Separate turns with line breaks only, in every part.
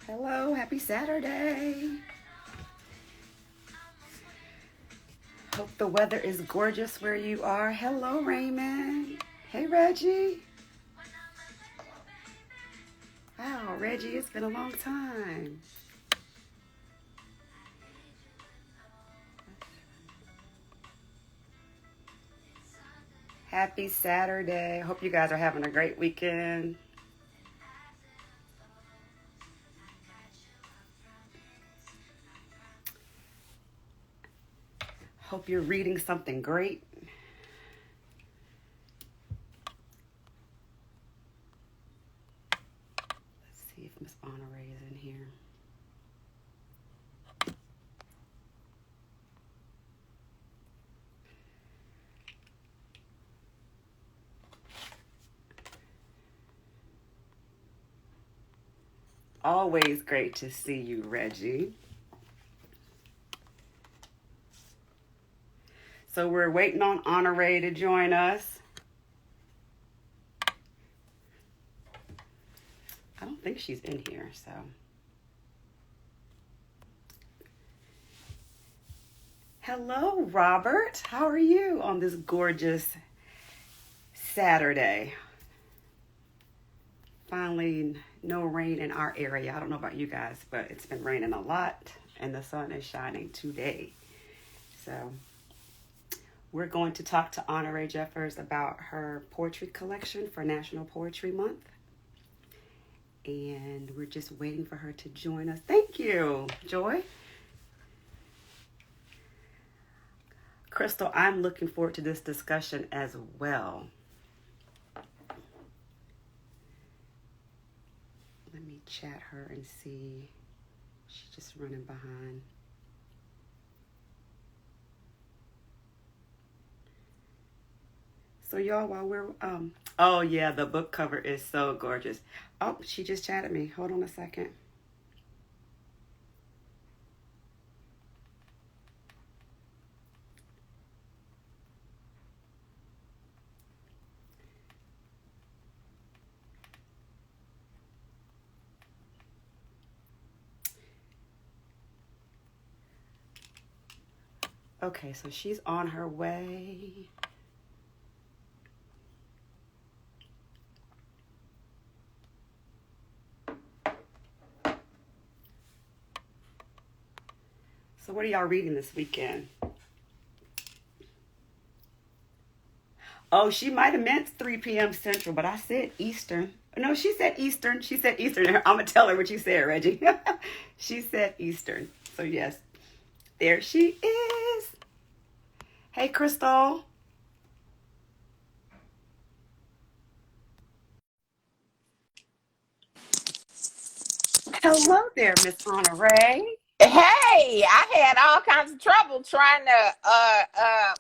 Hello, happy Saturday. Hope the weather is gorgeous where you are. Hello, Raymond. Hey, Reggie. Wow, Reggie, it's been a long time. Happy Saturday. Hope you guys are having a great weekend. Hope you're reading something great. Let's see if Miss Honorée is in here. Always great to see you, Reggie. So we're waiting on Honorée to join us. I don't think she's in here, so. Hello, Robert. How are you on this gorgeous Saturday? Finally, no rain in our area. I don't know about you guys, but it's been raining a lot, and the sun is shining today. So we're going to talk to Honorée Jeffers about her poetry collection for National Poetry Month. And we're just waiting for her to join us. Thank you, Joy. Crystal, I'm looking forward to this discussion as well. Let me chat her and see. She's just running behind. So y'all, while we're, oh yeah, the book cover is so gorgeous. Oh, she just chatted me. Hold on a second. Okay, so she's on her way. So what are y'all reading this weekend? Oh, she might have meant 3 p.m. Central, but I said Eastern. No, she said Eastern. She said Eastern. I'm going to tell her what you said, Reggie. She said Eastern. So yes, there she is. Hey, Crystal. Hello there, Miss Honorée.
Hey, I had all kinds of trouble trying to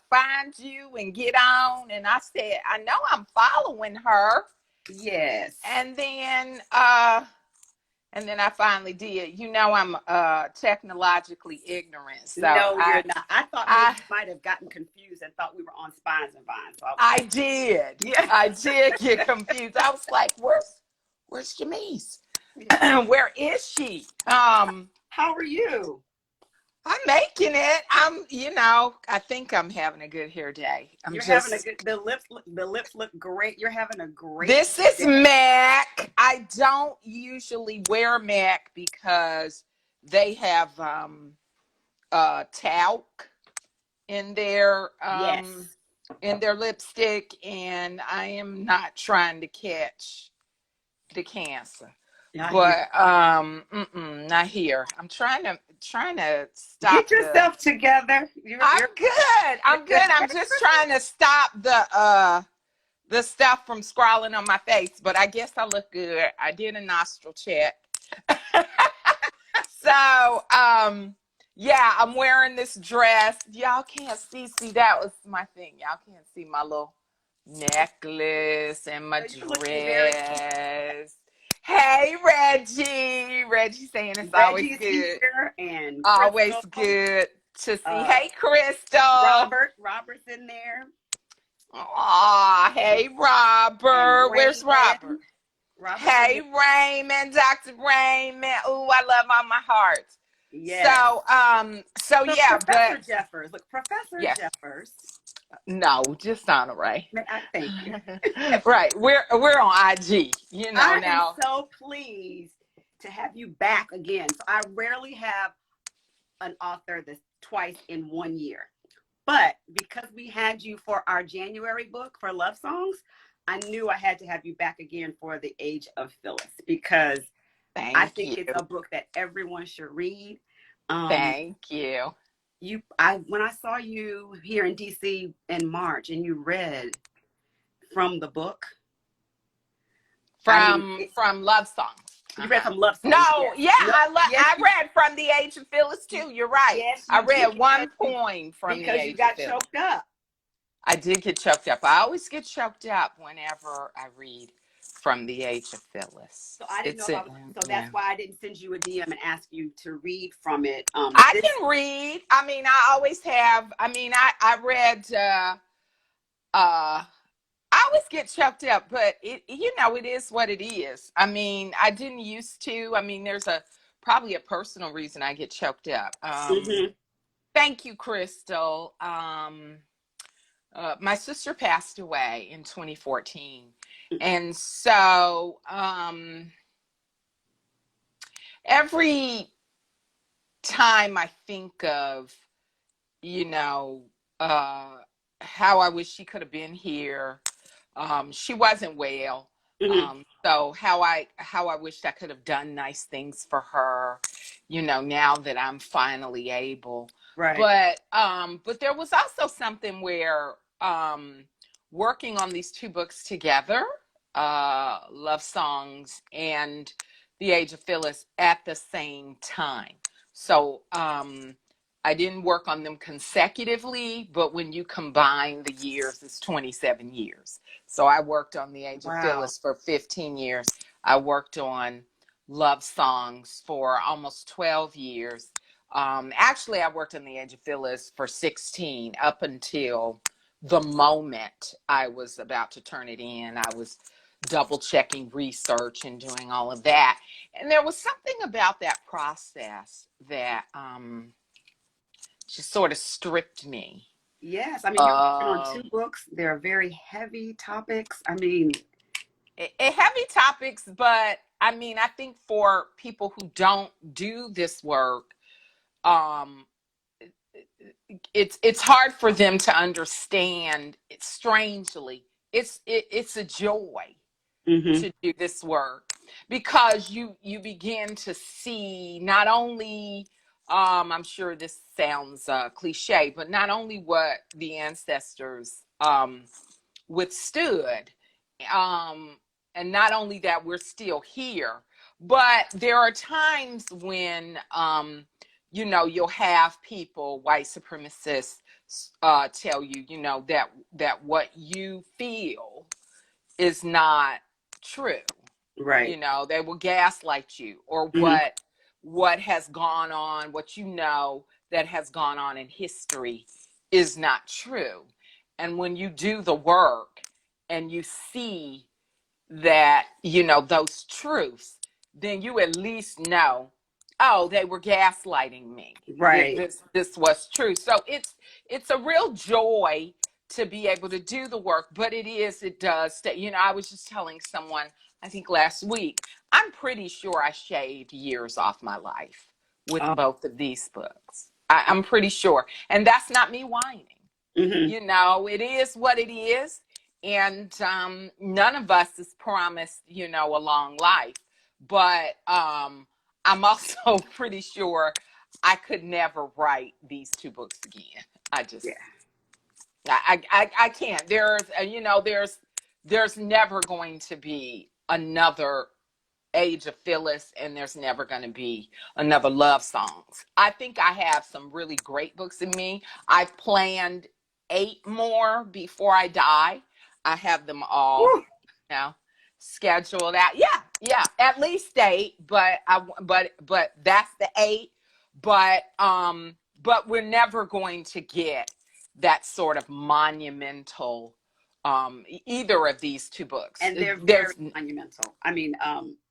find you and get on, and I said, I know I'm following her,
Yes.
and then I finally did. You know, I'm technologically ignorant, so
No, you're not. I thought maybe
I
you might have gotten confused and thought we were on Spines and Vines. So
I did.
yeah.
I did get confused. I was like, where's Jamise?
Yeah.
Where is she?
How are you?
I'm making it. I think I'm having a good hair day.
You're having a good. The lips look great. You're having a great
This is
day.
MAC. I don't usually wear MAC because they have talc in their
Yes.
lipstick, and I am not trying to catch the cancer.
Not
But
here.
not here. I'm trying to stop.
Get yourself together.
I'm good. I'm just trying to stop the stuff from scrawling on my face, but I guess I look good. I did a nostril check. So, yeah, I'm wearing this dress. Y'all can't see. See, that was my thing. Y'all can't see my little necklace and my dress. Hey, Reggie. Reggie saying it's always good.
Here and
always
Crystal.
Good to see. Hey, Crystal.
Robert's in there.
Aw, hey, Robert. Where's Robert?
Robert
Hey,
Williams.
Raymond, Dr. Raymond. Ooh, I love all my heart.
Yes.
So
So
yeah,
Professor
but
Jeffers. Look, Professor
yes,
Jeffers.
no, just Honorée.
I thank you.
Right, we're on IG,
I am
now.
so pleased to have you back again. So I rarely have an author that's twice in 1 year. But because we had you for our January book for love songs, I knew I had to have you back again for The Age of Phyllis, because I
Thank
think
you.
it's a book that everyone should read. Um,
Thank you.
when I saw you here in DC in March and you read from the book, I mean,
From love songs.
you read
Uh-huh.
from love songs.
No,
Yes,
yeah,
no, yes,
I read from The Age of Phyllis too. You're right.
yes,
I
you did,
read one poem from The
because you
Age of
got
Phyllis.
choked up.
I did get choked up. I always get choked up whenever I read from The Age of Phyllis.
So I didn't know
It's
if
it.
I was, so
Yeah.
that's why I didn't send you a DM and ask you to read from it.
I
This,
can read. I mean, I always have. I mean, I read. I always get choked up, but it is what it is. I mean, I didn't used to. I mean, there's probably a personal reason I get choked up.
mm-hmm,
Thank you, Crystal. My sister passed away in 2014. And so every time I think of, you know, uh, how I wish she could have been here, she wasn't well.
mm-hmm,
So how I wished I could have done nice things for her, now that I'm finally able.
right,
But there was also something where working on these two books together, Love Songs and The Age of Phyllis, at the same time. So I didn't work on them consecutively, but when you combine the years, it's 27 years. So I worked on The Age of
wow,
Phyllis for 15 years. I worked on Love Songs for almost 12 years. Actually, I worked on The Age of Phyllis for 16, up until the moment I was about to turn it in. I was double checking research and doing all of that. And there was something about that process that just sort of stripped me.
yes. I mean, you're working on two
Um,
books. They're very heavy topics. I mean,
Heavy topics, but I mean, I think for people who don't do this work, um, it's hard for them to understand. Strangely, it's a joy
mm-hmm,
to do this work, because you begin to see not only, I'm sure this sounds cliche, but not only what the ancestors withstood, um, and not only that we're still here, but there are times when you'll have people, white supremacists, tell you, that what you feel is not true.
right,
They will gaslight you, or
mm-hmm,
what has gone on, what that has gone on in history is not true. And when you do the work and you see that, those truths, then you at least know, oh, they were gaslighting me.
right.
This was true. So it's a real joy to be able to do the work, but it does stay. I was just telling someone, I think last week, I'm pretty sure I shaved years off my life with
Oh,
both of these books. I'm pretty sure. And that's not me whining.
mm-hmm,
It is what it is. And none of us is promised, a long life. But I'm also pretty sure I could never write these two books again. I just,
yeah,
I can't. There's never going to be another Age of Phyllis, and there's never going to be another Love Songs. I think I have some really great books in me. I've planned 8 more before I die. I have them all,
woo,
scheduled out. Yeah, at least 8. But that's the 8. But we're never going to get that sort of monumental either of these two books.
And they're very monumental. I mean,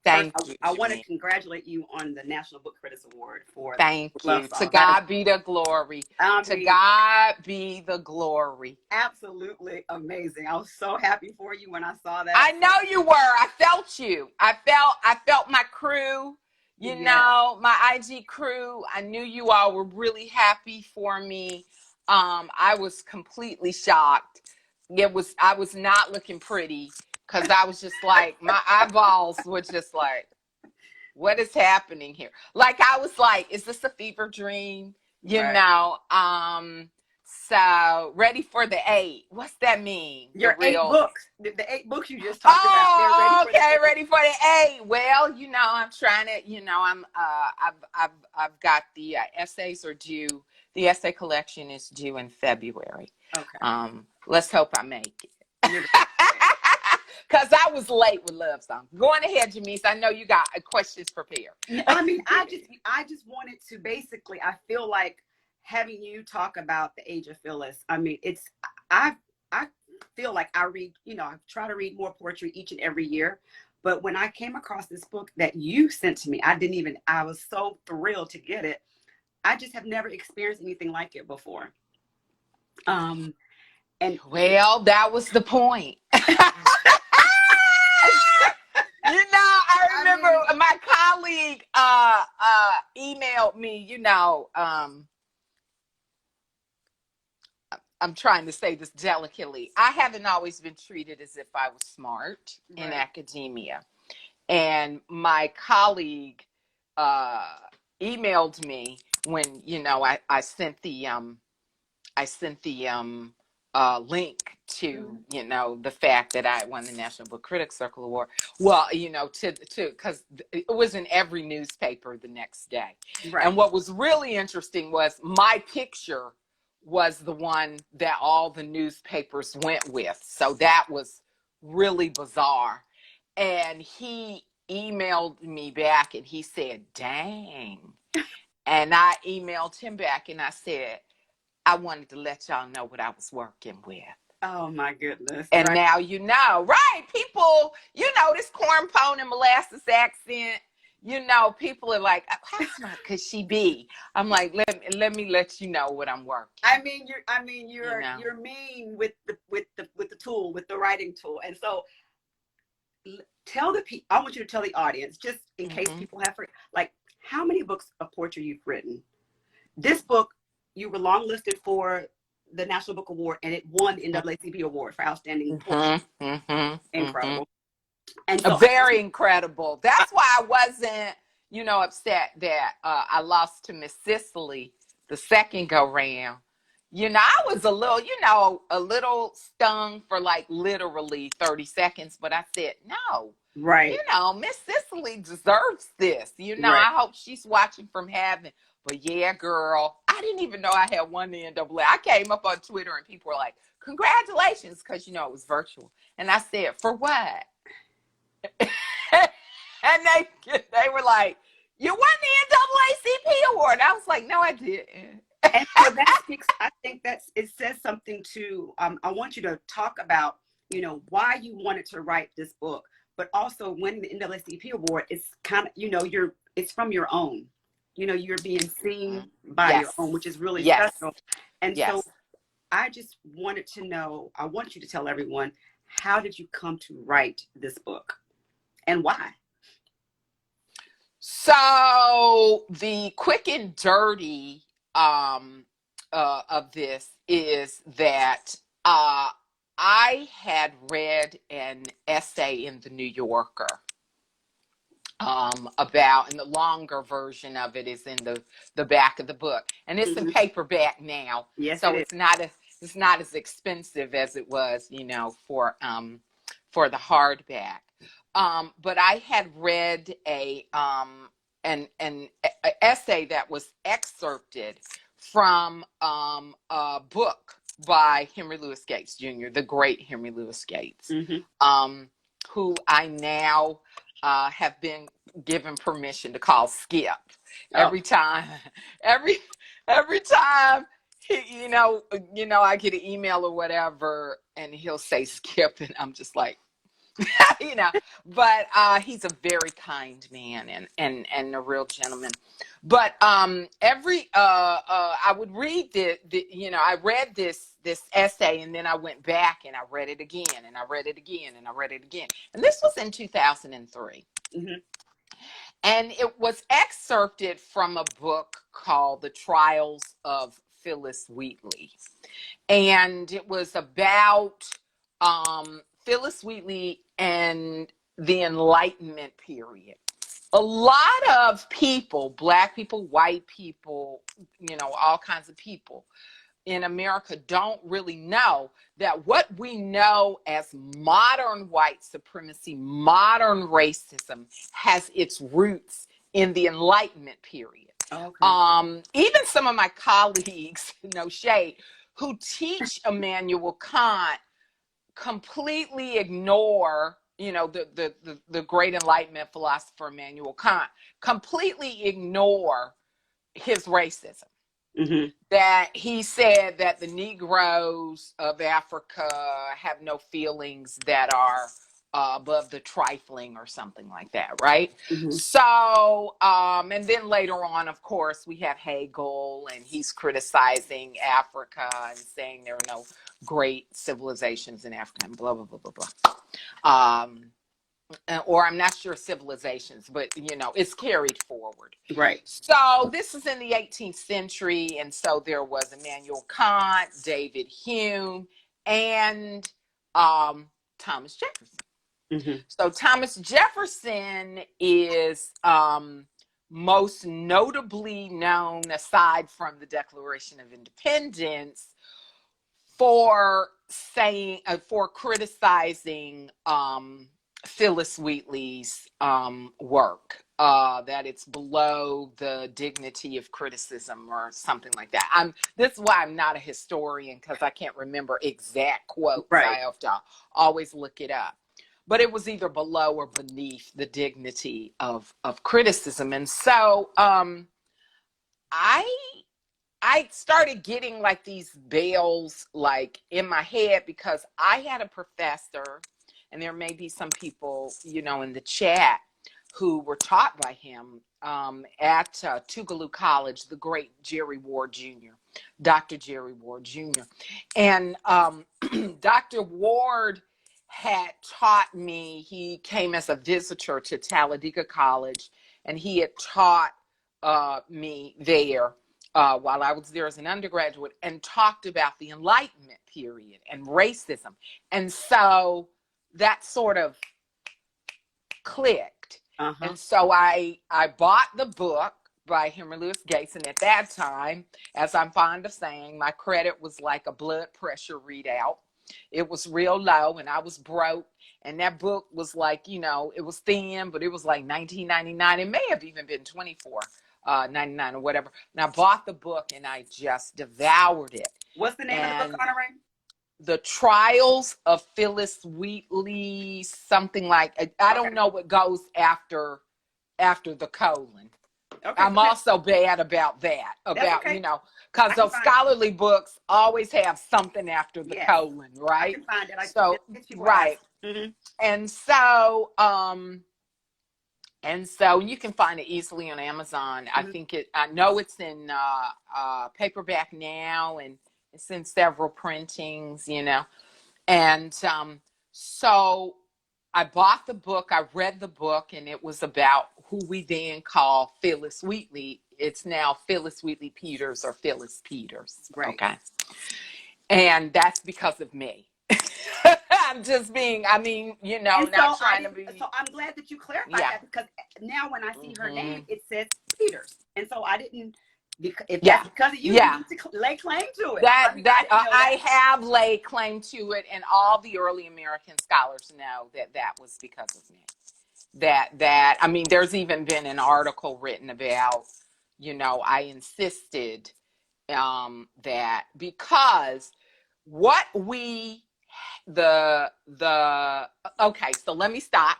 thank
first,
you.
I want to congratulate you on the National Book Critics Award for
Thank
Love
you.
Song.
To God be the glory. To God be the glory.
Absolutely amazing. I was so happy for you when I saw that.
I know you were. I felt you. I felt my crew. You know, my IG crew. I knew you all were really happy for me. I was completely shocked. I was not looking pretty because I was just like, my eyeballs were just like, what is happening here? Like, I was like, is this a fever dream? You know, so ready for the 8. What's that mean?
Your 8 books. The 8 books you just talked about.
They're ready for the 8. Well, you know, I'm trying to, you know, I've got the essays are due. The essay collection is due in February.
Okay.
Let's hope I make it. Because I was late with Love Song. Going ahead, Jamise. I know you got questions prepared.
I mean, I just wanted to basically, I feel like having you talk about the Age of Phyllis. I mean, I feel like I read, you know, I try to read more poetry each and every year. But when I came across this book that you sent to me, I was so thrilled to get it. I just have never experienced anything like it before. And
well, that was the point. You know, I remember my colleague emailed me, you know, I'm trying to say this delicately. I haven't always been treated as if I was smart in academia. And my colleague emailed me when, you know, I sent the link to, you know, the fact that I won the National Book Critics Circle Award. Well, you know, because it was in every newspaper the next day. Right. And what was really interesting was my picture was the one that all the newspapers went with. So that was really bizarre. And he emailed me back and he said, dang. And I emailed him back and I said, I wanted to let y'all know what I was working with.
Oh my goodness.
And now you know, right? People, you know, this corn pone and molasses accent, you know, people are like, oh, how smart could she be? I'm like, let me let you know what I'm working.
I mean, you're mean with the tool, with the writing tool. And so tell the people, I want you to tell the audience, just in case people have heard, like, how many books of poetry you've written. This book, you were longlisted for the National Book Award, and it won the NAACP Award for Outstanding Poetry. Incredible.
And so, very incredible. That's why I wasn't, you know, upset that I lost to Miss Cicely the second go round. You know, I was a little stung for like literally 30 seconds, but I said, no.
Right.
You know, Miss Cicely deserves this. You know, I hope she's watching from heaven. But yeah, girl, I didn't even know I had won the NAA. I came up on Twitter and people were like, congratulations, because, you know, it was virtual. And I said, for what? And they were like, you won the NAACP award. I was like, no, I didn't.
And so that speaks, I think it says something to, I want you to talk about, you know, why you wanted to write this book, but also winning the NAACP award. It's kind of, you know, it's from your own. You know, you're being seen by your own, which is really special. And so I just wanted to know, I want you to tell everyone, how did you come to write this book and why?
So the quick and dirty of this is that I had read an essay in the New Yorker about, and the longer version of it is in the back of the book, and it's in paperback now.
Yes,
so it's not as expensive as it was, you know, for the hardback. But I had read an essay that was excerpted from a book by Henry Louis Gates Jr., the great Henry Louis Gates, who I now have been given permission to call Skip. Every time I get an email or whatever, and he'll say skip, and I'm just like, you know, but he's a very kind man and a real gentleman. But I would read I read this essay, and then I went back and I read it again, and I read it again, and I read it again. And this was in 2003.
Mm-hmm.
And it was excerpted from a book called The Trials of Phillis Wheatley. And it was about Phillis Wheatley and the Enlightenment period. A lot of people, Black people, white people, all kinds of people in America don't really know that what we know as modern white supremacy, modern racism, has its roots in the Enlightenment period.
Okay.
Even some of my colleagues, no shade, who teach Immanuel Kant completely ignore, the great Enlightenment philosopher Immanuel Kant, completely ignore his racism.
Mm-hmm.
That he said that the Negroes of Africa have no feelings that are above the trifling or something like that, right?
Mm-hmm.
So, and then later on, of course, we have Hegel, and he's criticizing Africa and saying there are no great civilizations in Africa, and blah, blah, blah, blah, blah. Or I'm not sure civilizations, but it's carried forward.
Right.
So this is in the 18th century, and so there was Immanuel Kant, David Hume, and Thomas Jefferson.
Mm-hmm.
So Thomas Jefferson is most notably known, aside from the Declaration of Independence, for criticizing Phillis Wheatley's work, that it's below the dignity of criticism or something like that. This is why I'm not a historian, because I can't remember exact quotes.
Right.
I have to always look it up. But it was either below or beneath the dignity of criticism. And so I started getting like these bells like in my head, because I had a professor, and there may be some people, in the chat who were taught by him at Tougaloo College, the great Jerry Ward Jr., Dr. Jerry Ward Jr. And Dr. Ward had taught me, he came as a visitor to Talladega College, and he had taught me there while I was there as an undergraduate, and talked about the Enlightenment period and racism. And so that sort of clicked.
Uh-huh.
And so I bought the book by Henry Louis Gates, and at that time, as I'm fond of saying, my credit was like a blood pressure readout. It was real low, and I was broke, and that book was like, it was thin, but it was like $19.99. It may have even been $24.99 or whatever. And I bought the book, and I just devoured it.
What's the name of the book, Honorée?
The Trials of Phillis Wheatley, something like, I don't know what goes after the colon. Okay. I'm also bad about that, because those scholarly books always have something after the colon, right?
I can find it.
Right. Mm-hmm. And so you can find it easily on Amazon. Mm-hmm. I know it's in paperback now, and it's in several printings, And so I bought the book, I read the book, and it was about who we then call Phillis Wheatley. It's now Phillis Wheatley Peters, or Phyllis Peters.
Right.
Okay. And that's because of me. I'm just being, not trying to be.
So I'm glad that you clarified that, because now when I see her name, it says Peters. And so I didn't, if that's because of you, you need to lay claim to it.
I have laid claim to it, and all the early American scholars know that was because of me. There's even been an article written about, I insisted that, because what okay, so let me stop.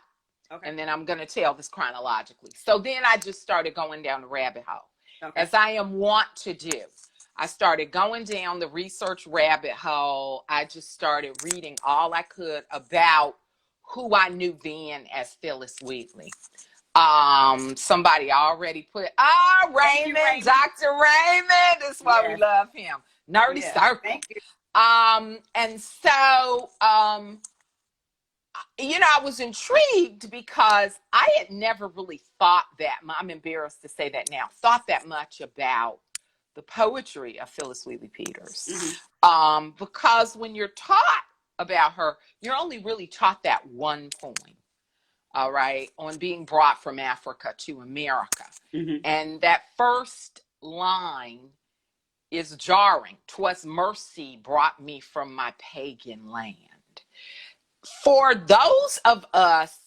Okay. And then I'm going to tell this chronologically. So then I just started going down the rabbit hole, as I am wont to do. I started going down the research rabbit hole. I just started reading all I could about who I knew then as Phillis Wheatley. Somebody already put, Raymond, Dr. Raymond. That's why we love him. Nerdy Circle.
Thank you.
And so, I was intrigued because I had never really thought that, I'm embarrassed to say that now, thought that much about the poetry of Phillis Wheatley Peters. Because when you're taught about her, you're only really taught that one poem. All right, on being brought from Africa to America. And that first line is jarring. 'Twas mercy brought me from my pagan land. For those of us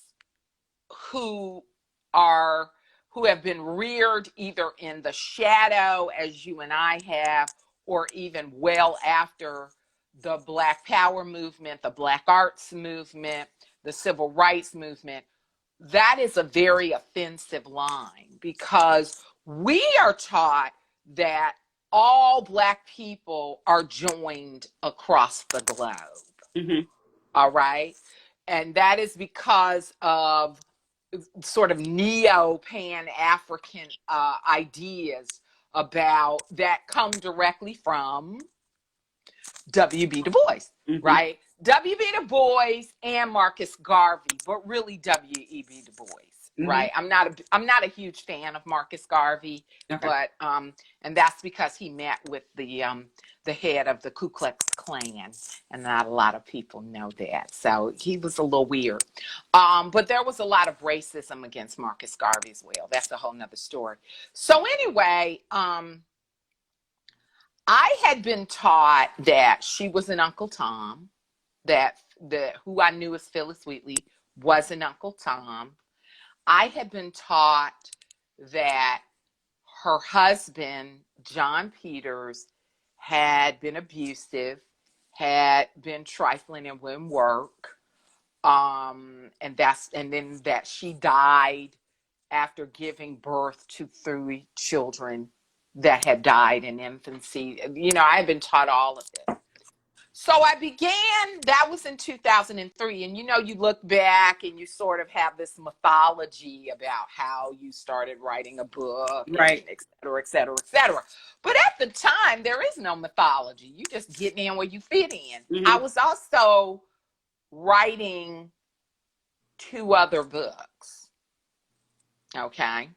who have been reared either in the shadow, as you and I have, or even well after the Black Power movement, the Black Arts movement, the Civil Rights movement, that is a very offensive line, because we are taught that all Black people are joined across the globe. All right. And that is because of sort of neo-Pan-African ideas about that come directly from W.B. Du Bois, right? W.B. Du Bois and Marcus Garvey, but really W.E.B. Du Bois, right? I'm not a huge fan of Marcus Garvey, but and that's because he met with the head of the Ku Klux Klan, and not a lot of people know that. So he was a little weird. But there was a lot of racism against Marcus Garvey as well. That's a whole nother story. So anyway, I had been taught that she was an Uncle Tom, that who I knew as Phillis Wheatley was an Uncle Tom. I had been taught that her husband, John Peters, had been abusive, had been trifling and wouldn't work. And then that she died after giving birth to 3 children that had died in infancy. I had been taught all of this. So I began, that was in 2003. And, you look back and you sort of have this mythology about how you started writing a book,
right,
and et cetera, et cetera, et cetera. But at the time, there is no mythology. You just get in where you fit in. I was also writing 2 other books. Okay.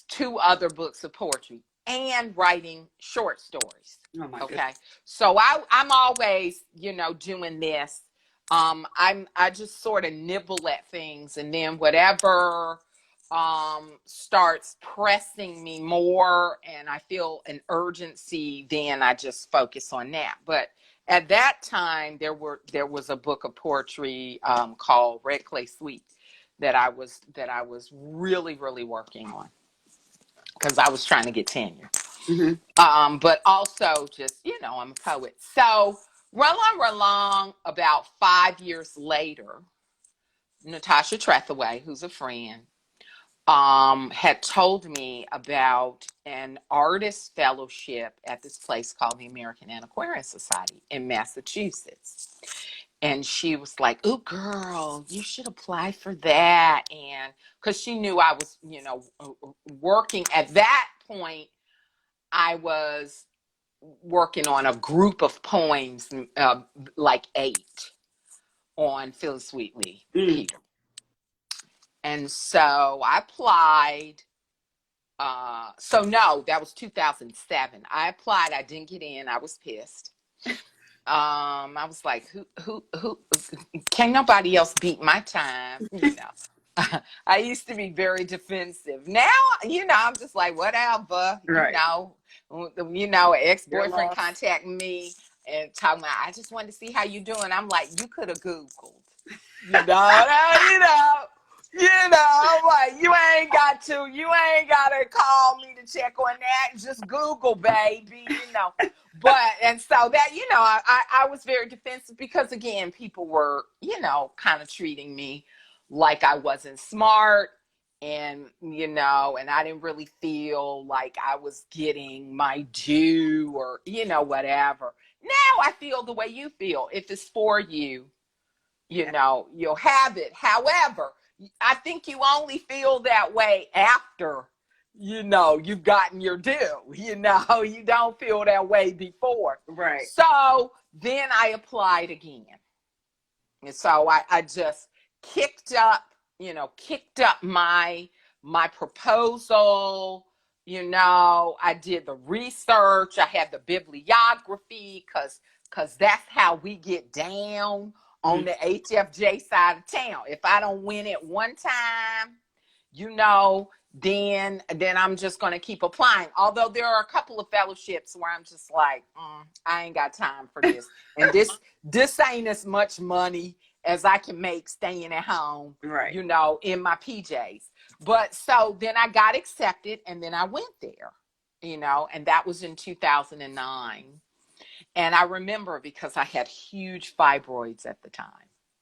2 other books of poetry and writing short stories.
Oh my
okay.
Goodness.
So I'm always, doing this. I just sort of nibble at things, and then whatever starts pressing me more and I feel an urgency, then I just focus on that. But at that time, there was a book of poetry called Red Clay Sweet that I was really, really working on, because I was trying to get tenure. But also just, I'm a poet. So run along, about 5 years later, Natasha Trethaway, who's a friend, had told me about an artist fellowship at this place called the American Antiquarian Society in Massachusetts. And she was like, "Oh, girl, you should apply for that." And because she knew I was, working at that point, I was working on a group of poems, like 8, on Phillis Wheatley Peters. And so I applied. So no, that was 2007. I applied. I didn't get in. I was pissed. I was like, who, can nobody else beat my time? I used to be very defensive. Now, I'm just like, whatever,
right.
An ex-boyfriend contact me and talking about, I just wanted to see how you doing. I'm like, you could have Googled, I'm like, you ain't got to call me to check on that. Just Google, baby, But, and so that, I was very defensive because, again, people were, kind of treating me like I wasn't smart and and I didn't really feel like I was getting my due or whatever. Now I feel the way you feel. If it's for you, you'll have it. However, I think you only feel that way after you've gotten your due. You don't feel that way before.
Right.
So then I applied again. And so I just kicked up my proposal. I did the research. I had the bibliography because that's how we get down on the HFJ side of town. If I don't win it one time, then I'm just going to keep applying. Although there are a couple of fellowships where I'm just like, I ain't got time for this. And this ain't as much money as I can make staying at home,
right,
in my PJs. But so then I got accepted and then I went there, and that was in 2009. And I remember because I had huge fibroids at the time.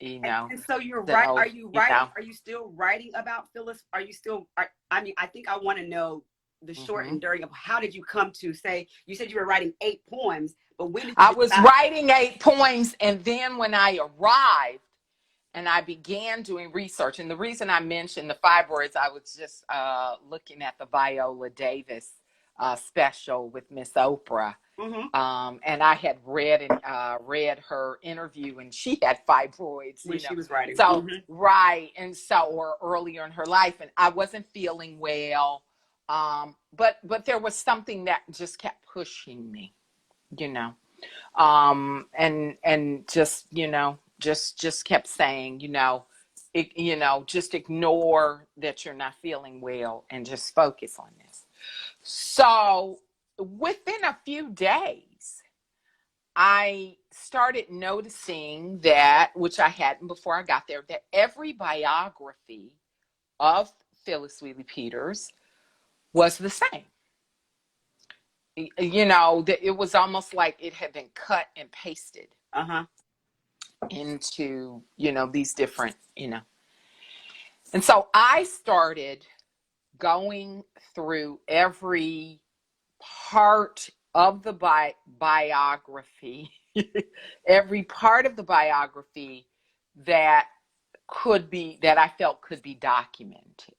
And so you're right. Are you writing? Are you still writing about Phyllis? Are you still? I mean, I think I want to know the short and dirty of how did you come to say? You said you were writing 8 poems, but when did you
I was writing 8 poems, and then when I arrived and I began doing research, and the reason I mentioned the fibroids, I was just looking at the Viola Davis special with Miss Oprah. And I had read her interview, and she had fibroids
when she was writing.
So right, and so or earlier in her life, and I wasn't feeling well. But there was something that just kept pushing me, and just kept saying, just ignore that you're not feeling well and just focus on this. So within a few days, I started noticing that, which I hadn't before I got there, that every biography of Phyllis Wheatley Peters was the same. That it was almost like it had been cut and pasted into, these different, And so I started going through every part of the biography, every part of the biography that I felt could be documented.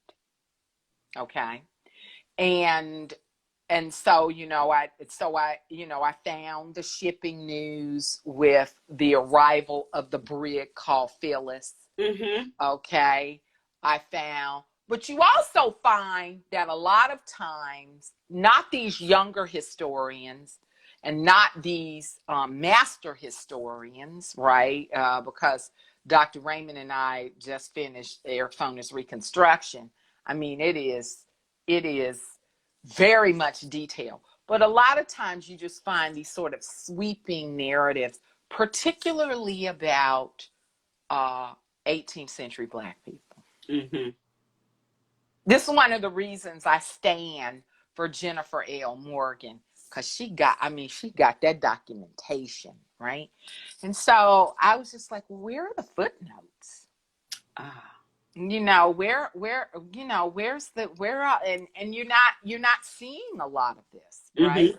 Okay. And so, I found the shipping news with the arrival of the brig called Phillis. Okay. But you also find that a lot of times, not these younger historians and not these master historians, right? Because Dr. Raymond and I just finished Eric Foner's reconstruction. I mean, it is very much detail. But a lot of times you just find these sort of sweeping narratives, particularly about 18th century Black people. This is one of the reasons I stand for Jennifer L. Morgan, because she got that documentation, right? And so I was just like, where are the footnotes? And you're not seeing a lot of this, right?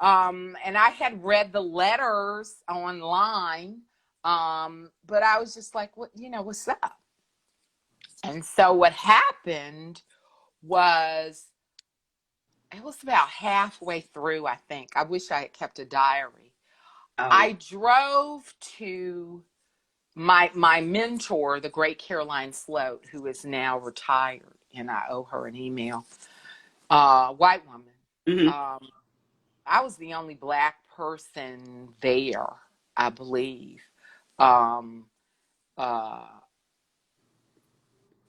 And I had read the letters online, but I was just like, what's up? And so what happened was, it was about halfway through, I think. I wish I had kept a diary. I drove to my mentor, the great Caroline Sloat, who is now retired, and I owe her an email, white woman. I was the only Black person there, I believe.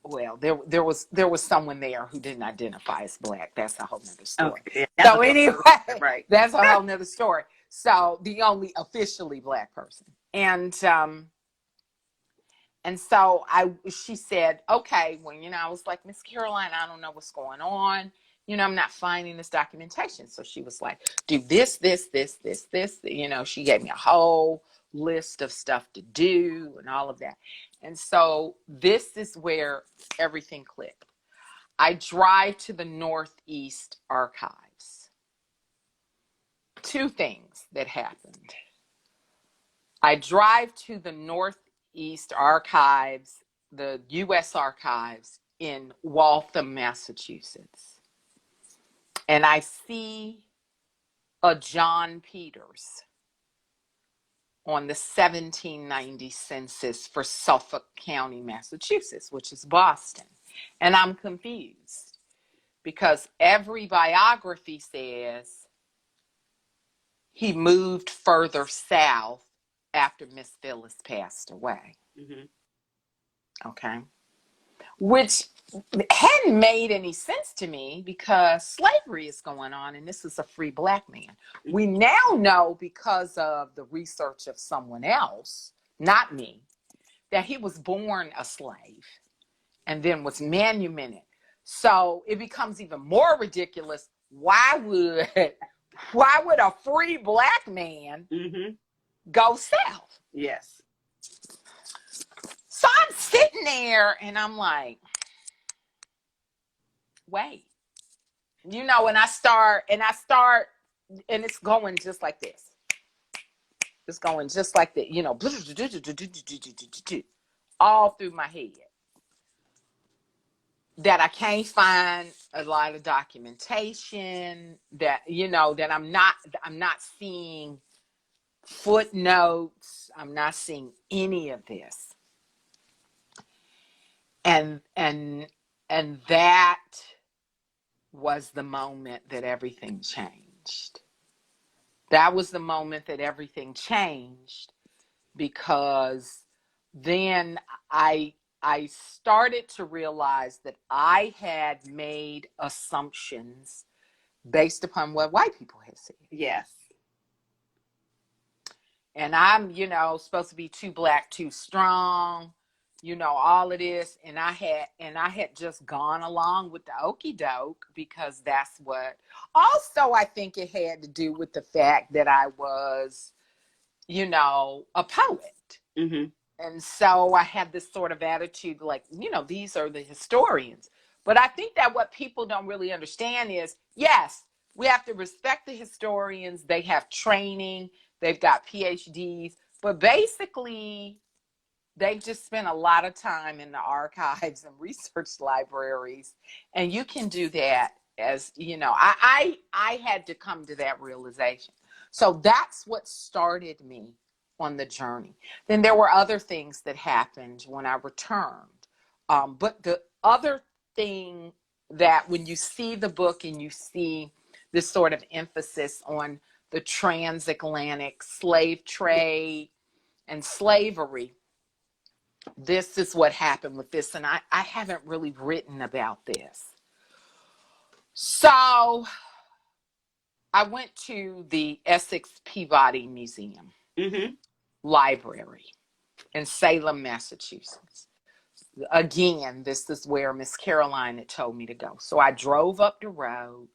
Well, there was someone there who didn't identify as Black. That's a whole nother story. Okay. So anyway, right. That's a whole nother story. So the only officially Black person. And so she said, okay, well, I was like, Miss Caroline, I don't know what's going on. I'm not finding this documentation. So she was like, do this, this, this, this, this. She gave me a whole list of stuff to do and all of that. And so this is where everything clicked. I drive to the Northeast Archives. Two things that happened. I drive to the Northeast Archives, the U.S. Archives in Waltham, Massachusetts. And I see a John Peters on the 1790 census for Suffolk County, Massachusetts, which is Boston. And I'm confused because every biography says he moved further south after Miss Phillis passed away. Mm-hmm. Okay. Which hadn't made any sense to me because slavery is going on and this is a free black man. Mm-hmm. We now know because of the research of someone else, not me, that he was born a slave and then was manumitted. So it becomes even more ridiculous. Why would a free black man mm-hmm. go south?
Yes.
So I'm sitting there and I'm like, wait. You know, and I start, and it's going just like this. It's going just like that, you know, all through my head. That I can't find a lot of documentation, that, you know, that I'm not seeing footnotes. I'm not seeing any of this. And that was the moment that everything changed. That was the moment that everything changed, because then I started to realize that I had made assumptions based upon what white people had said.
Yes.
And I'm, you know, supposed to be too black, too strong, you know, all of this. And I had just gone along with the okie doke because that's what. Also, I think it had to do with the fact that I was, you know, a poet. Mm-hmm. And so I had this sort of attitude like, you know, these are the historians. But I think that what people don't really understand is, yes, we have to respect the historians. They have training. They've got PhDs. But basically, they've just spent a lot of time in the archives and research libraries. And you can do that as, you know, I had to come to that realization. So that's what started me on the journey. Then there were other things that happened when I returned. But the other thing that when you see the book and you see this sort of emphasis on the transatlantic slave trade and slavery, this is what happened with this. And I haven't really written about this. So I went to the Essex Peabody Museum. Mm-hmm. Library in Salem, Massachusetts. Again, this is where Miss Caroline had told me to go. So I drove up the road.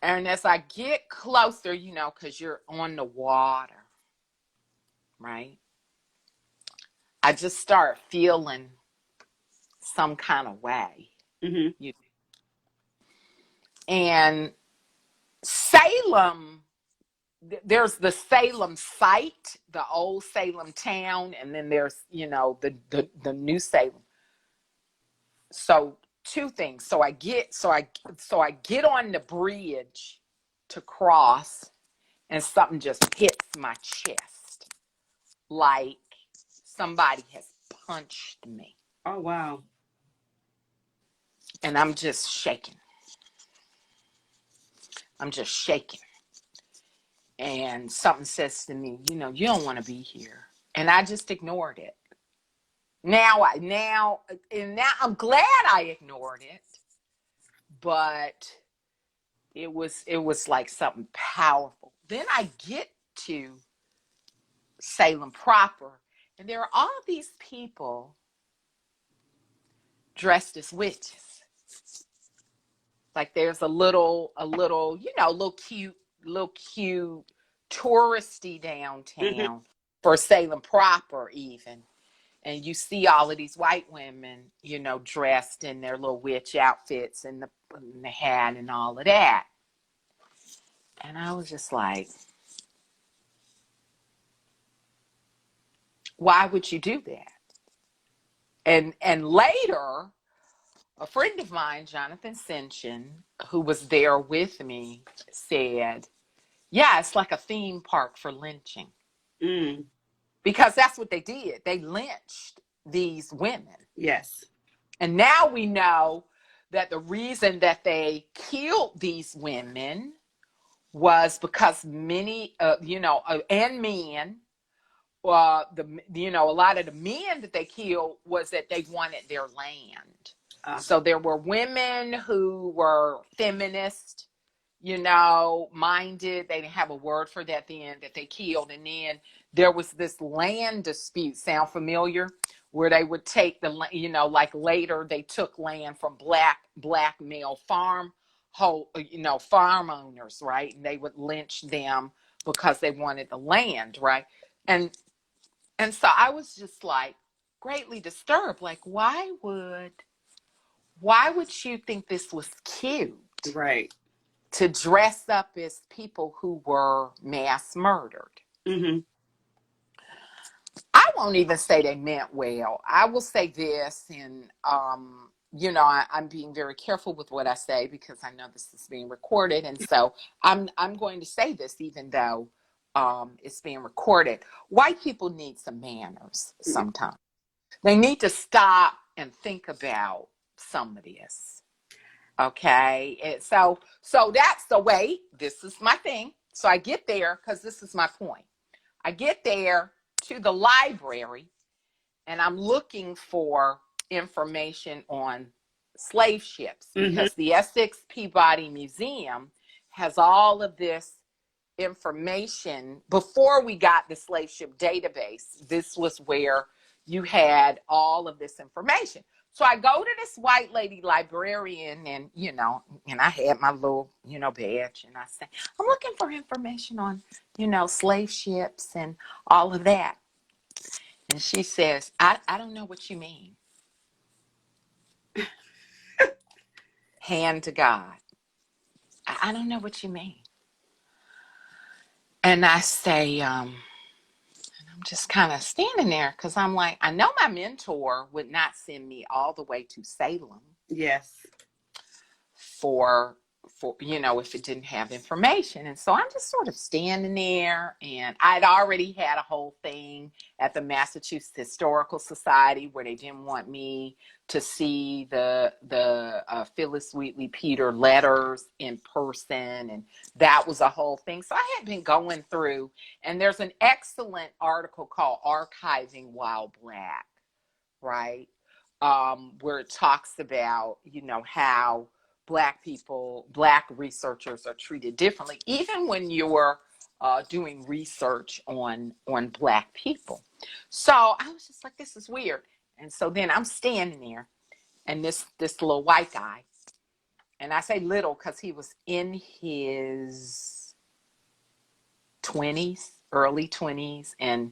And as I get closer, you know, because you're on the water, right? I just start feeling some kind of way. Mm-hmm. And Salem, there's the Salem site, the old Salem town, and then there's, you know, the new Salem. So two things. So I get on the bridge to cross, and something just hits my chest, like somebody has punched me.
Oh wow!
And I'm just shaking. And something says to me, you know, you don't want to be here. And I just ignored it. Now I'm glad I ignored it, but it was like something powerful. Then I get to Salem proper, and there are all these people dressed as witches. Like there's a little, you know, little cute touristy downtown for Salem proper even. and you see all of these white women, you know, dressed in their little witch outfits and the hat and all of that. And I was just like, why would you do that? And later, a friend of mine, Jonathan Sinchen, who was there with me, said, yeah, it's like a theme park for lynching.
Mm.
Because that's what they did. They lynched these women.
Yes.
And now we know that the reason that they killed these women was because many, and men, a lot of the men that they killed was that they wanted their land. So there were women who were feminist, minded. They didn't have a word for that then, that they killed. And then there was this land dispute. Sound familiar? Where they would take like later they took land from black male farm owners, right? And they would lynch them because they wanted the land, right? And so I was just like greatly disturbed. Like, why would you think this was cute?
Right.
To dress up as people who were mass murdered.
Mm-hmm.
I won't even say they meant well. I will say this, and I'm being very careful with what I say because I know this is being recorded, and so I'm going to say this even though it's being recorded. White people need some manners sometimes. They need to stop and think about some of this. Okay, and so that's the way. This is my thing. So I get there because this is my point. I get there to the library, and I'm looking for information on slave ships because the Essex Peabody Museum has all of this information. Before we got the slave ship database, this was where you had all of this information. So I go to this white lady librarian, and I had my little badge, and I say, I'm looking for information on slave ships and all of that. And she says, I don't know what you mean. Hand to God. I don't know what you mean. And I say, I'm just kind of standing there because I'm like, I know my mentor would not send me all the way to Salem.
Yes.
For if it didn't have information. And so I'm just sort of standing there, and I'd already had a whole thing at the Massachusetts Historical Society where they didn't want me to see the Phillis Wheatley Peter letters in person, and that was a whole thing. So I had been going through, and there's an excellent article called Archiving While Black, right? Where it talks about, how Black researchers are treated differently, even when you're doing research on Black people. So I was just like, this is weird. And so then I'm standing there, and this little white guy, and I say little because he was in his 20s, early 20s, and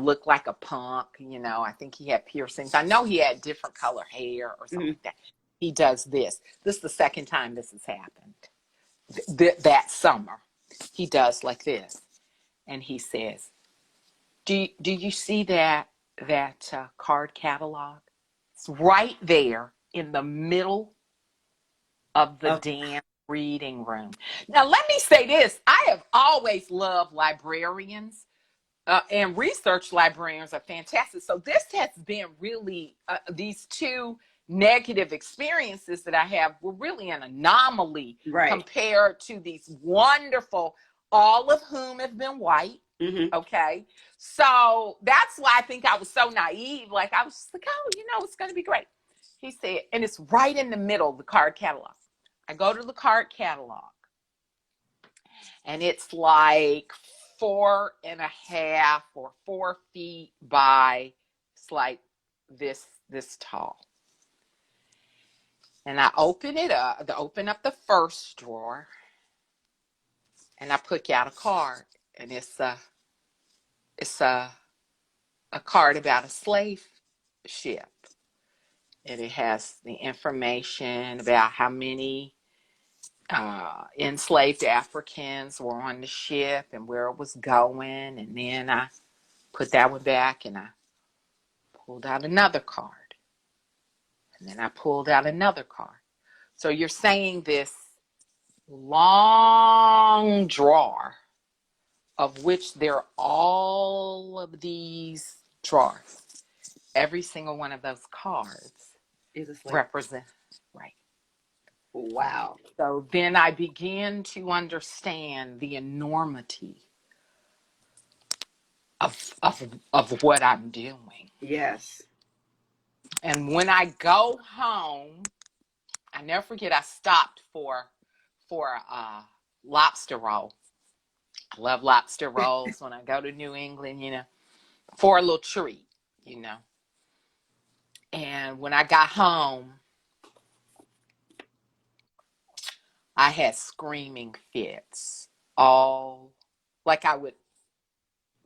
looked like a punk. I think he had piercings. I know he had different color hair or something like that. He does this. This is the second time this has happened. That summer, he does like this, and he says, "Do you see that card catalog? It's right there in the middle of the damn reading room." Now, let me say this: I have always loved librarians. And research librarians are fantastic. So this has been really, these two negative experiences that I have were really an anomaly compared to these wonderful, all of whom have been white. Okay. So that's why I think I was so naive. Like I was just like, oh, it's going to be great. He said, and it's right in the middle of the card catalog. I go to the card catalog, and it's like 4.5 or 4 feet by, it's like this tall. And I open up the first drawer, and I pick out a card, and it's a a card about a slave ship. And it has the information about how many enslaved Africans were on the ship and where it was going. And then I put that one back and I pulled out another card. And then I pulled out another card. So you're saying this long drawer, of which there are all of these drawers. Every single one of those cards
is a slave.
Represent, right.
Wow.
So then I began to understand the enormity of what I'm doing.
Yes.
And when I go home, I never forget, I stopped for a lobster roll. I love lobster rolls when I go to New England, for a little treat, And when I got home, I had screaming fits. All like I would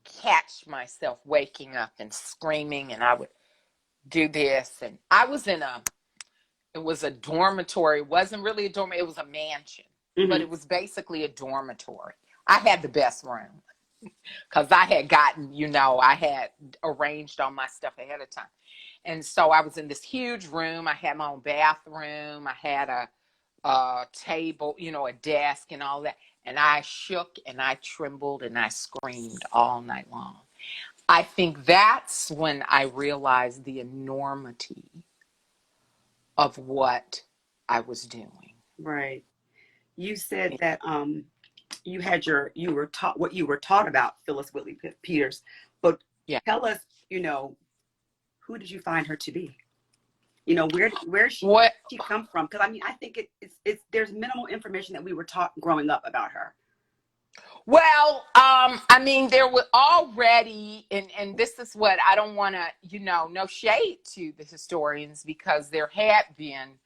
catch myself waking up and screaming, and I would do this. And I was it was a dormitory. It wasn't really a dormitory. It was a mansion, but it was basically a dormitory. I had the best room because I had gotten, I had arranged all my stuff ahead of time. And so I was in this huge room. I had my own bathroom. I had a table, a desk and all that. And I shook and I trembled and I screamed all night long. I think that's when I realized the enormity of what I was doing.
Right. You said that you were taught what you were taught about Phillis Whitley Peters, but tell us, who did you find her to be? Where she come from? Because I think it's there's minimal information that we were taught growing up about her.
Well, there were already, and this is what I don't want to, no shade to the historians, because there had been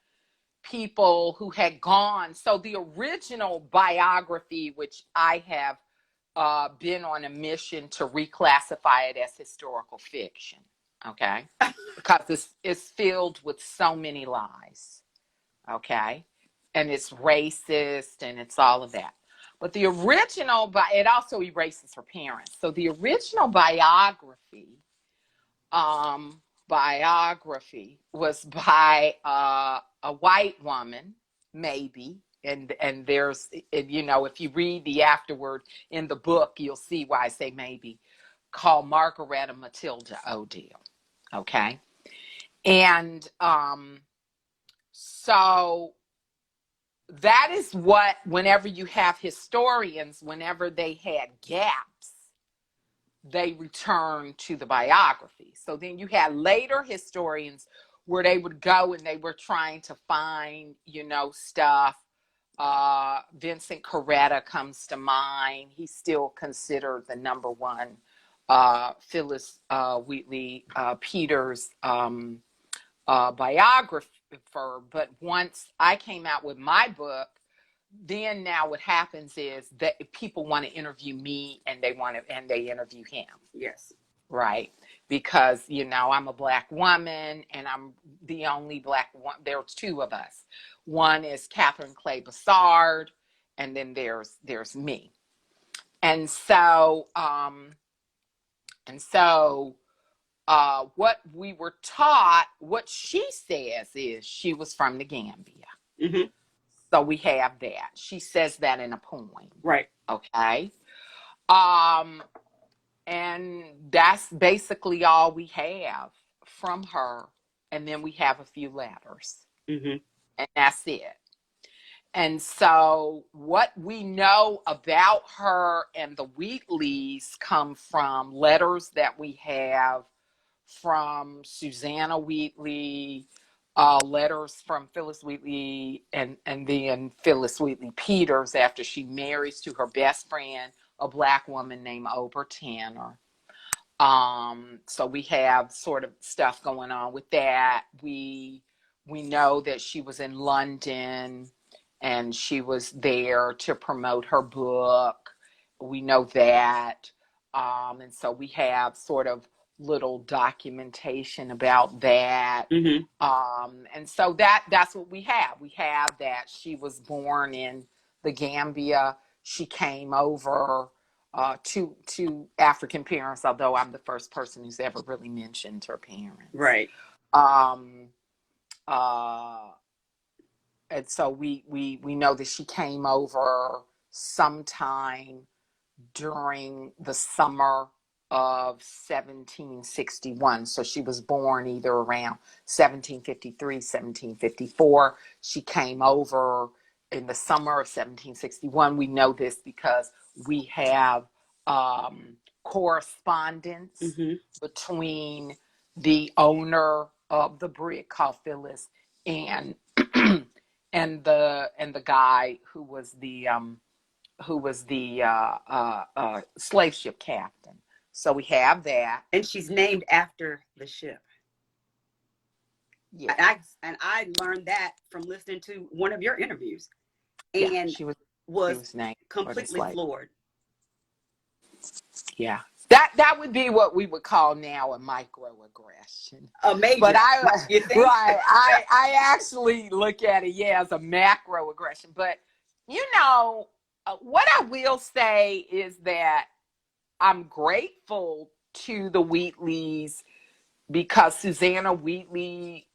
people who had gone. So the original biography, which I have been on a mission to reclassify it as historical fiction, okay? Because it's filled with so many lies, okay? And it's racist and it's all of that. But the original, it also erases her parents. So the original biography was by a white woman, maybe. And there's, if you read the afterword in the book, you'll see why I say maybe, called Margaretta Matilda O'Deal. Okay. And so that is what, whenever you have historians, whenever they had gaps, they return to the biography. So then you had later historians where they would go and they were trying to find, stuff. Vincent Coretta comes to mind. He's still considered the number one Phillis Wheatley Peters biographer. But once I came out with my book, then now what happens is that people want to interview me and they interview him.
Yes.
Right. Because, I'm a Black woman and I'm the only Black one. There's two of us. One is Catherine Clay Bassard, and then there's me. And so what we were taught, what she says is she was from the Gambia.
Mm-hmm.
So we have that. She says that in a poem.
Right.
Okay. And that's basically all we have from her. And then we have a few letters.
Mm-hmm.
And that's it. And so what we know about her and the Wheatleys come from letters that we have from Susanna Wheatley, letters from Phillis Wheatley, and then Phillis Wheatley Peters after she marries to her best friend, a Black woman named Ober Tanner. So we have sort of stuff going on with that. We know that she was in London and she was there to promote her book. We know that. And so we have sort of little documentation about that.
Mm-hmm.
And so that's what we have. We have that she was born in the Gambia. She came over to African parents, although I'm the first person who's ever really mentioned her parents.
Right.
Um, and so we know that she came over sometime during the summer of 1761. So she was born either around 1753, 1754. She came over in the summer of 1761. We know this because we have correspondence
Mm-hmm.
between the owner of the brig called Phillis and and the guy who was the slave ship captain. So we have that.
And she's named after the ship.
Yeah.
I learned that from listening to one of your interviews,
Yeah,
and
she was named
completely floored.
Yeah. That would be what we would call now a microaggression.
A major.
But
you think?
Right. I actually look at it, as a macroaggression. But what I will say is that I'm grateful to the Wheatleys because Susanna Wheatley,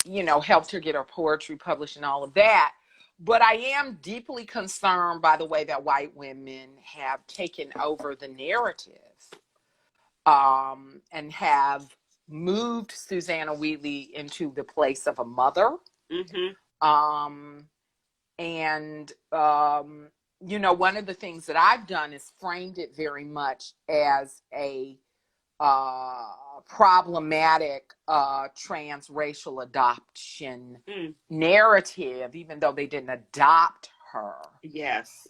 helped her get her poetry published and all of that. But I am deeply concerned by the way that white women have taken over the narrative and have moved Susanna Wheatley into the place of a mother.
Mm-hmm.
And one of the things that I've done is framed it very much as a problematic transracial adoption narrative, even though they didn't adopt her.
Yes.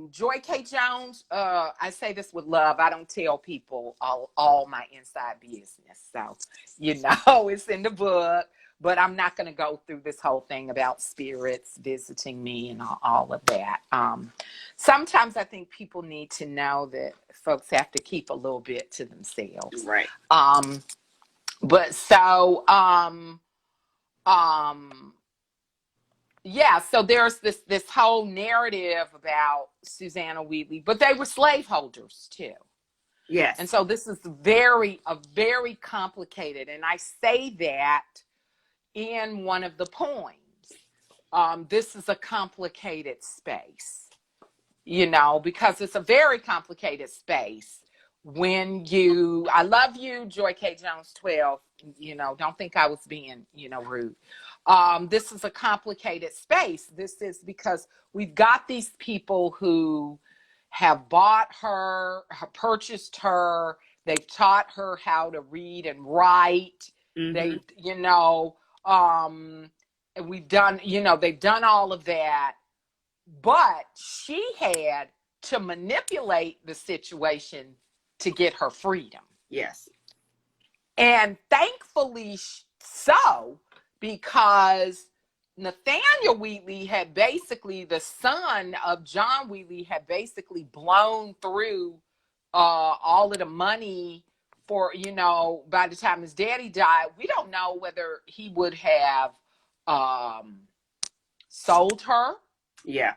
Joy K. Jones, I say this with love. I don't tell people all my inside business. So, it's in the book. But I'm not going to go through this whole thing about spirits visiting me and all of that. Sometimes I think people need to know that folks have to keep a little bit to themselves.
Right.
But so, so there's this whole narrative about Susanna Wheatley, but they were slaveholders too.
Yes.
And so this is very complicated. And I say that in one of the poems. This is a complicated space, because it's a very complicated space. I love you, Joy K. Jones 12, don't think I was being, rude. This is a complicated space. This is because we've got these people who have bought her, purchased her, they've taught her how to read and write.
Mm-hmm.
And we've done, they've done all of that, but she had to manipulate the situation to get her freedom.
Yes.
And thankfully so, because Nathaniel Wheatley had basically, the son of John Wheatley, had basically blown through all of the money for, by the time his daddy died. We don't know whether he would have sold her.
Yeah.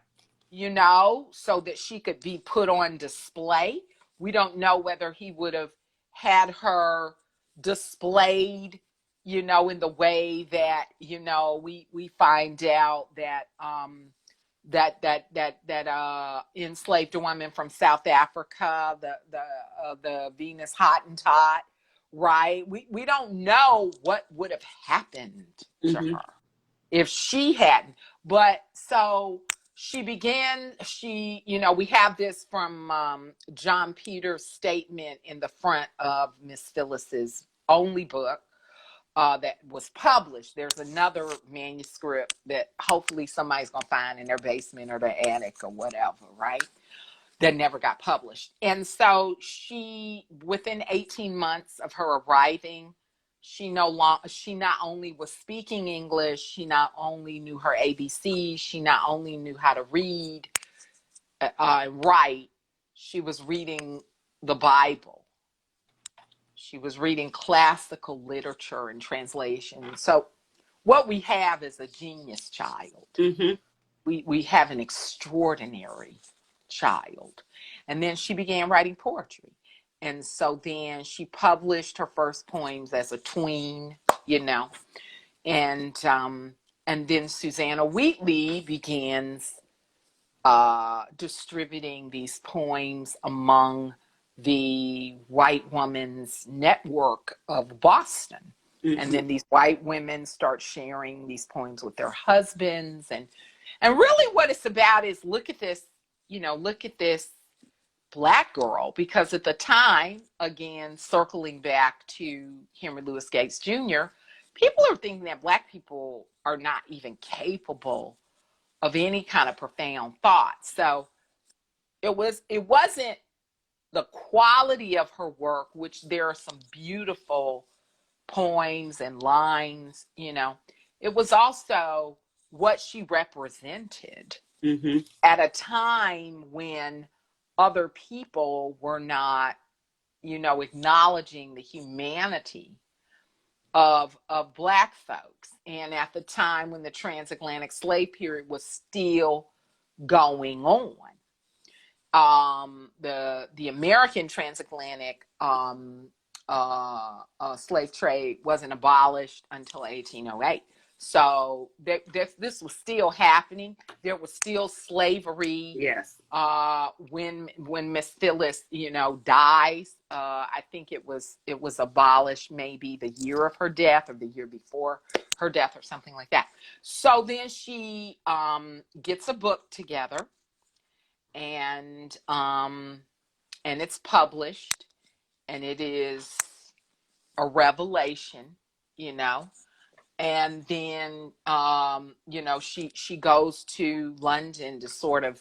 So that she could be put on display. We don't know whether he would have had her displayed, in the way that, we find out that that enslaved a woman from South Africa, the Venus Hottentot, right? We don't know what would have happened to her if she hadn't. But so we have this from John Peters' statement in the front of Miss Phyllis's only book that was published. There's another manuscript that hopefully somebody's going to find in their basement or their attic or whatever, right? That never got published. And so within 18 months of her arriving, she not only was speaking English, she not only knew her ABCs, she not only knew how to read and write, she was reading the Bible. She was reading classical literature and translation. So what we have is a genius child.
Mm-hmm.
We have an extraordinary child. And then she began writing poetry. And so then she published her first poems as a tween, you know. And then Susanna Wheatley begins distributing these poems among the white women's network of Boston. Mm-hmm. And then these white women start sharing these poems with their husbands. And really what it's about is look at this Black girl, because at the time, again, circling back to Henry Louis Gates Jr., people are thinking that Black people are not even capable of any kind of profound thought. So it wasn't the quality of her work, which there are some beautiful poems and lines, you know. It was also what she represented mm-hmm. at a time when other people were not, you know, acknowledging the humanity of Black folks. And at the time when the transatlantic slave period was still going on, the American transatlantic slave trade wasn't abolished until 1808. So this was still happening. There was still slavery.
Yes.
When Miss Phillis, you know, dies, I think it was abolished maybe the year of her death or the year before her death or something like that. So then she gets a book together, and it's published, and it is a revelation, you know. And then, you know, she goes to London to sort of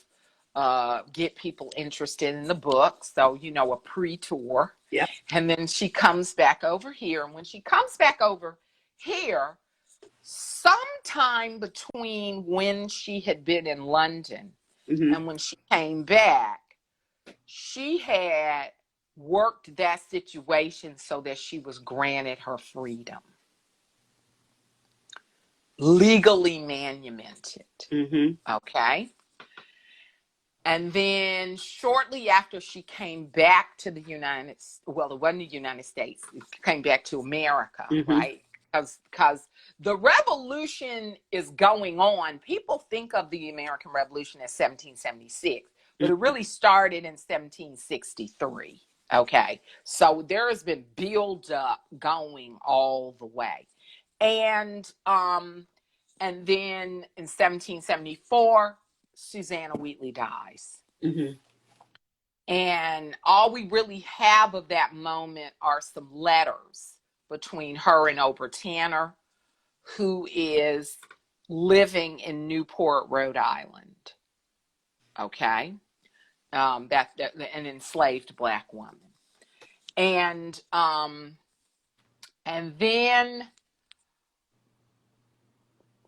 get people interested in the book. So, you know, a pre-tour.
Yeah.
And then she comes back over here. And when she comes back over here, sometime between when she had been in London mm-hmm. and when she came back, she had worked that situation so that she was granted her freedom. Legally manumitted. Mm-hmm. Okay. And then shortly after she came back to the it wasn't the United States, it came back to America, mm-hmm. right? Because the revolution is going on. People think of the American Revolution as 1776, but mm-hmm. it really started in 1763. Okay. So there has been build up going all the way. And then in 1774, Susanna Wheatley dies. Mm-hmm. And all we really have of that moment are some letters between her and Ober Tanner, who is living in Newport, Rhode Island. Okay. That an enslaved Black woman. And then,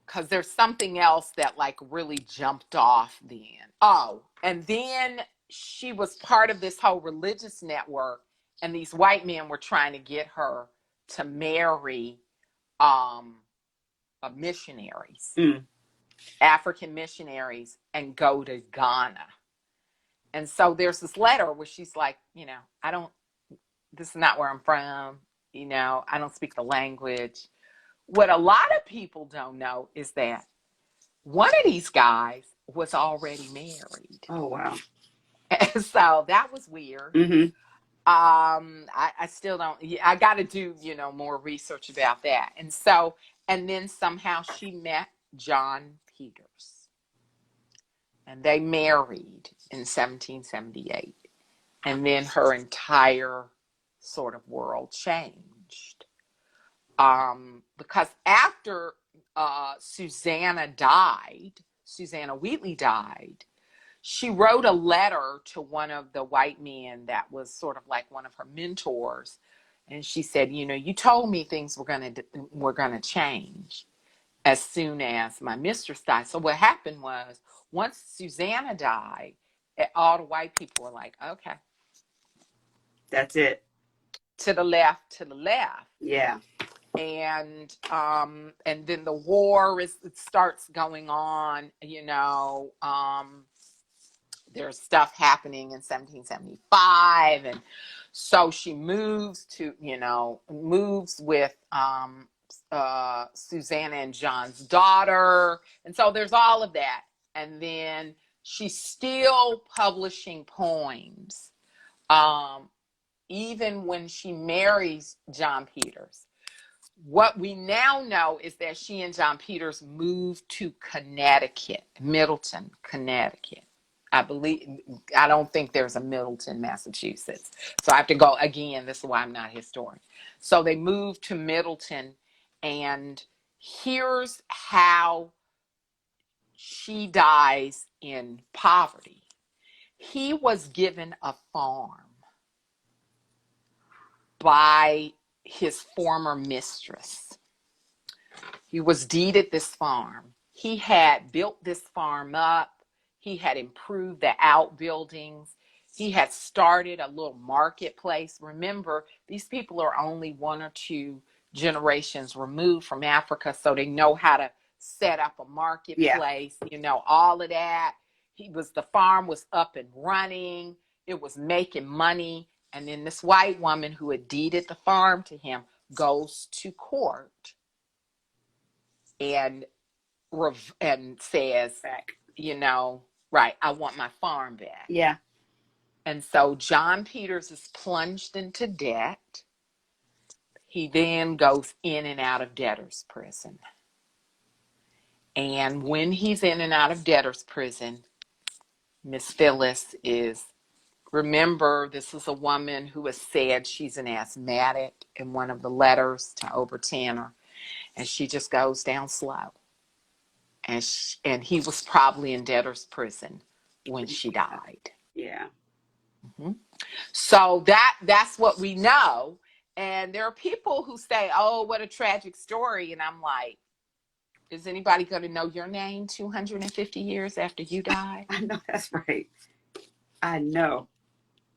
because there's something else that like really jumped off then. Oh, and then she was part of this whole religious network, and these white men were trying to get her to marry missionaries, African missionaries, and go to Ghana. And so there's this letter where she's like, you know, this is not where I'm from. You know, I don't speak the language. What a lot of people don't know is that one of these guys was already married.
Oh, wow.
And so that was weird. Mm-hmm. I still don't, I got to do, you know, more research about that. And then somehow she met John Peters. And they married in 1778. And then her entire sort of world changed. Because after Susanna Wheatley died, she wrote a letter to one of the white men that was sort of like one of her mentors. And she said, you know, you told me things were gonna change as soon as my mistress died. So what happened was, once Susanna died, all the white people were like, okay.
That's it.
to the left, to the left.
Yeah.
And then the war it starts going on, there's stuff happening in 1775. And so she moves with Susanna and John's daughter. And so there's all of that. And then she's still publishing poems, even when she marries John Peters. What we now know is that she and John Peters moved to Connecticut, Middleton, Connecticut. I don't think there's a Middleton, Massachusetts. So I have to go again. This is why I'm not a historian. So they moved to Middleton, and here's how she dies in poverty. He was given a farm by his former mistress. He was deeded this farm. He had built this farm up. He had improved the outbuildings. He had started a little marketplace. Remember, these people are only 1 or 2 generations removed from Africa, so they know how to set up a marketplace, all of that. The farm was up and running. It was making money. And then this white woman who had deeded the farm to him goes to court and says,
back.
Right, I want my farm back.
Yeah.
And so John Peters is plunged into debt. He then goes in and out of debtor's prison. And when he's in and out of debtor's prison, Miss Phillis remember, this is a woman who has said she's an asthmatic in one of the letters to Ober Tanner, and she just goes down slow. And he was probably in debtor's prison when she died.
Yeah.
Mm-hmm. So that's what we know. And there are people who say, oh, what a tragic story. And I'm like, is anybody going to know your name 250 years after you die?
I know, that's right. I know.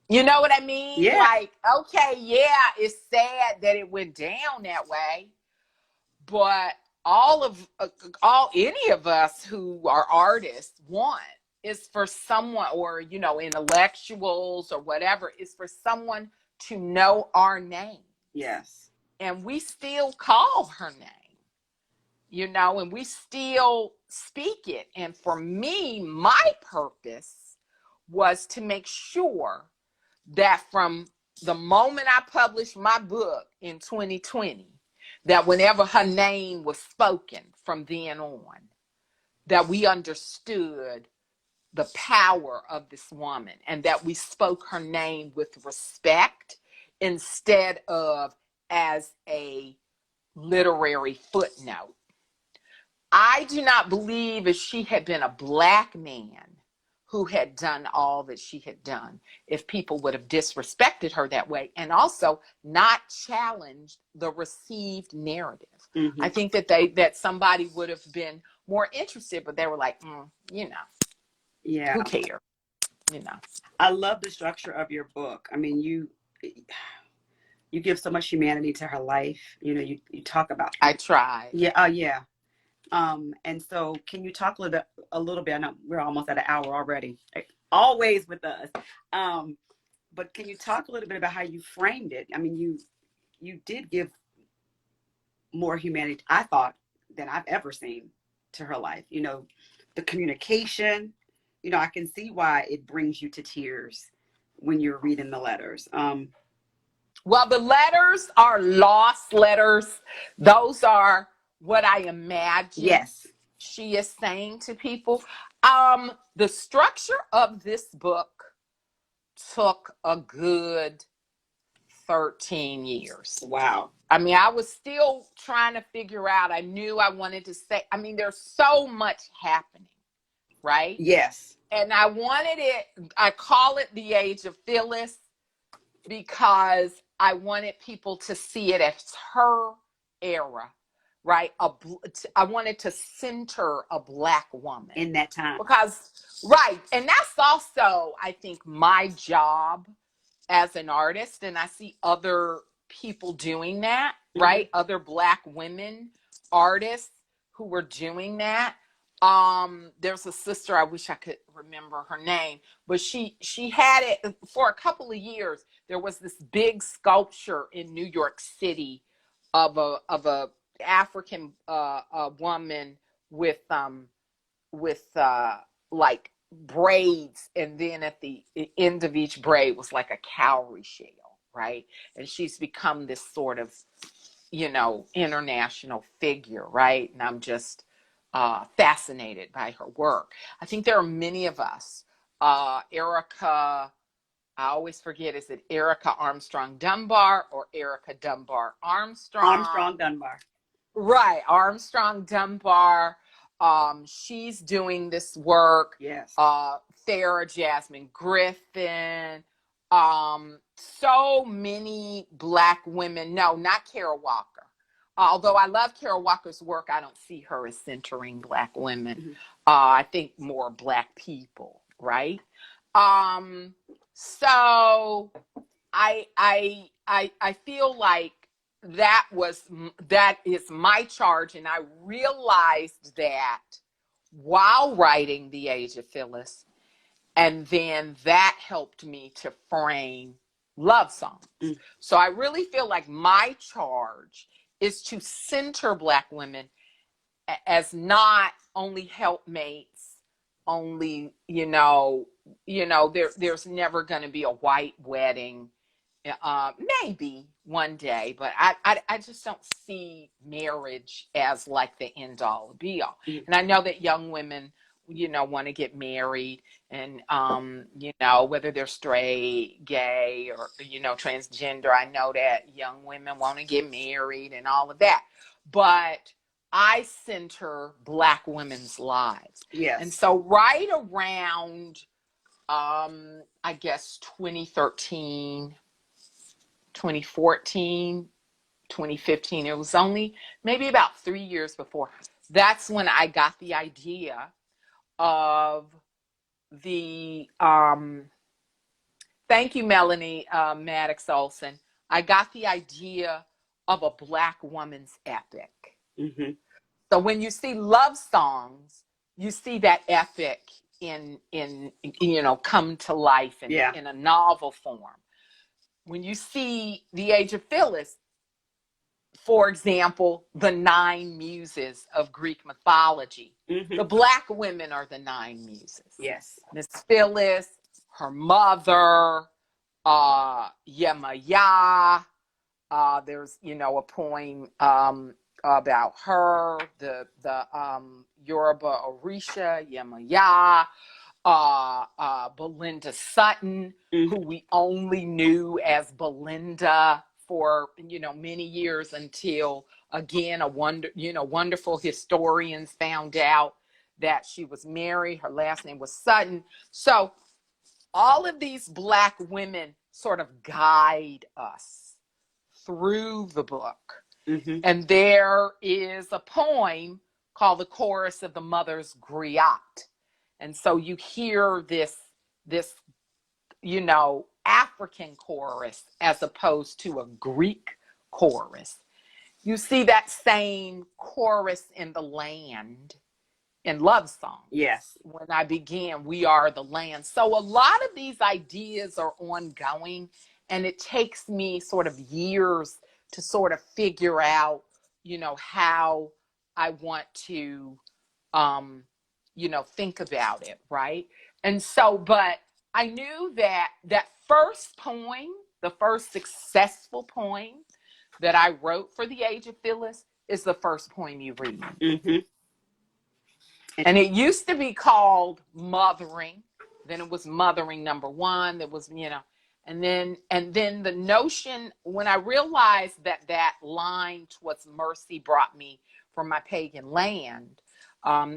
You know what I mean?
Yeah.
Like, okay, yeah, it's sad that it went down that way. But any of us who are artists want is for someone, or, intellectuals or whatever, is for someone to know our name.
Yes.
And we still call her name, and we still speak it. And for me, my purpose was to make sure that from the moment I published my book in 2020, that whenever her name was spoken from then on, that we understood the power of this woman and that we spoke her name with respect instead of as a literary footnote. I do not believe if she had been a Black man who had done all that she had done, if people would have disrespected her that way and also not challenged the received narrative. Mm-hmm. I think that somebody would have been more interested, but they were like,
yeah,
who cares?
I love the structure of your book. I mean, you give so much humanity to her life. You talk about.
I tried.
Yeah. Yeah. And so can you talk a little bit, I know we're almost at an hour already, always with us. But can you talk a little bit about how you framed it? I mean, you did give more humanity, I thought, than I've ever seen to her life. The communication, I can see why it brings you to tears when you're reading the letters.
Well, the letters are lost letters. Those are what I imagine.
Yes.
She is saying to people. The structure of this book took a good 13 years.
Wow.
I mean, I was still trying to figure out. I knew I wanted to say, there's so much happening, right?
Yes.
And I call it the Age of Phyllis because I wanted people to see it as her era. Right. I wanted to center a Black woman
in that time.
Right. And that's also, I think, my job as an artist. And I see other people doing that,
Mm-hmm.
right? Other Black women artists who were doing that. There's a sister, I wish I could remember her name, but she had it for a couple of years. There was this big sculpture in New York City of a African a woman with like braids, and then at the end of each braid was like a cowrie shell, right? And she's become this sort of, international figure, right? And I'm just fascinated by her work. I think there are many of us. Erica, I always forget, is it Erica Armstrong Dunbar or Erica Dunbar Armstrong?
Armstrong Dunbar.
Right, Armstrong Dunbar. She's doing this work.
Yes.
Sarah Jasmine Griffin. So many Black women. No, not Kara Walker. Although I love Kara Walker's work, I don't see her as centering Black women.
Mm-hmm.
I think more Black people, right? So I feel like that is my charge, and I realized that while writing The Age of Phyllis, and then that helped me to frame love songs.
Mm.
So I really feel like my charge is to center Black women as not only helpmates, only, there's never going to be a white wedding. Maybe one day, but I just don't see marriage as like the end all be all.
Mm.
And I know that young women, want to get married, and whether they're straight, gay, or transgender. I know that young women want to get married and all of that, but I center Black women's lives.
Yes.
And so right around I guess 2013, 2014, 2015, it was only maybe about 3 years before, that's when I got the idea of the thank you, Melanie Maddox Olson. I got the idea of a Black woman's epic.
Mm-hmm.
So when you see love songs, you see that epic in come to life in a novel form. When you see The Age of Phyllis, for example, the 9 muses of Greek mythology,
Mm-hmm.
the Black women are the 9 muses.
Yes.
Miss Phyllis, her mother, Yemaya. There's a poem about her, the Yoruba Orisha, Yemaya. Belinda Sutton,
Mm-hmm.
who we only knew as Belinda for many years, until again wonderful historians found out that she was married. Her last name was Sutton. So all of these Black women sort of guide us through the book.
Mm-hmm.
And there is a poem called The Chorus of the Mother's Griot. And so you hear this African chorus as opposed to a Greek chorus. You see that same chorus in the land in love songs.
Yes.
When I began, we are the land. So a lot of these ideas are ongoing, and it takes me sort of years to sort of figure out, how I want to, think about it, right? And so, but I knew that first poem, the first successful poem that I wrote for The Age of Phyllis, is the first poem you read.
Mm-hmm.
And it used to be called Mothering. Then it was Mothering #1. There was, and then the notion, when I realized that line, "'Twas mercy brought me from my pagan land,"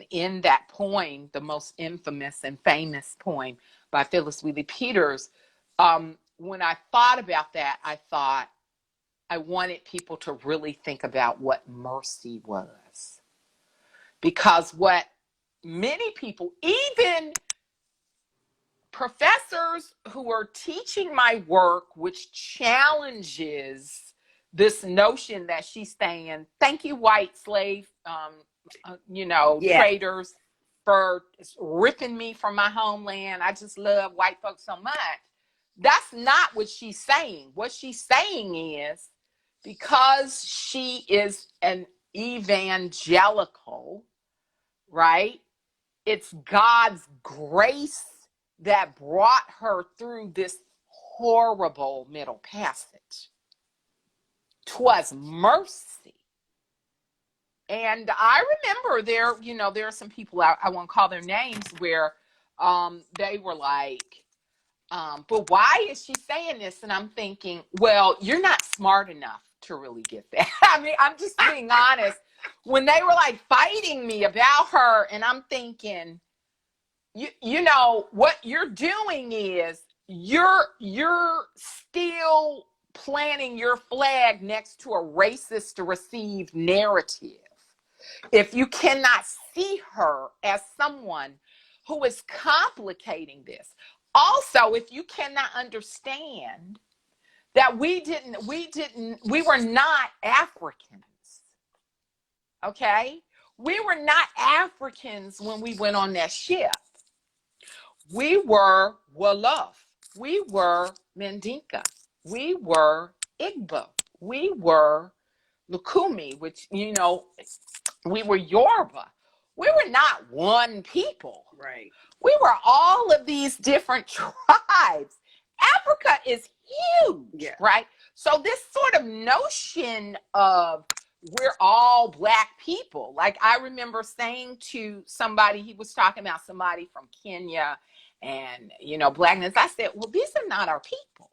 in that poem, the most infamous and famous poem by Phyllis Wheatley Peters, when I thought about that, I thought I wanted people to really think about what mercy was. Because what many people, even professors who are teaching my work, which challenges this notion that she's saying, thank you, white slave,
Yeah.
traders, for ripping me from my homeland. I just love white folks so much. That's not what she's saying. What she's saying is, because she is an evangelical, right? It's God's grace that brought her through this horrible middle passage. 'Twas mercy. And I remember there are some people, I won't call their names, where they were like, but why is she saying this? And I'm thinking, well, you're not smart enough to really get that. I mean, I'm just being honest. When they were like fighting me about her, and I'm thinking, you know, what you're doing is you're still planting your flag next to a racist received narrative. If you cannot see her as someone who is complicating this. Also, if you cannot understand that we were not Africans. Okay? We were not Africans when we went on that ship. We were Wolof. We were Mandinka. We were Igbo. We were Lukumi, which, we were Yoruba. We were not one people.
Right.
We were all of these different tribes. Africa is huge, right? So this sort of notion of we're all Black people. Like I remember saying to somebody, he was talking about somebody from Kenya and, Blackness. I said, well, these are not our people.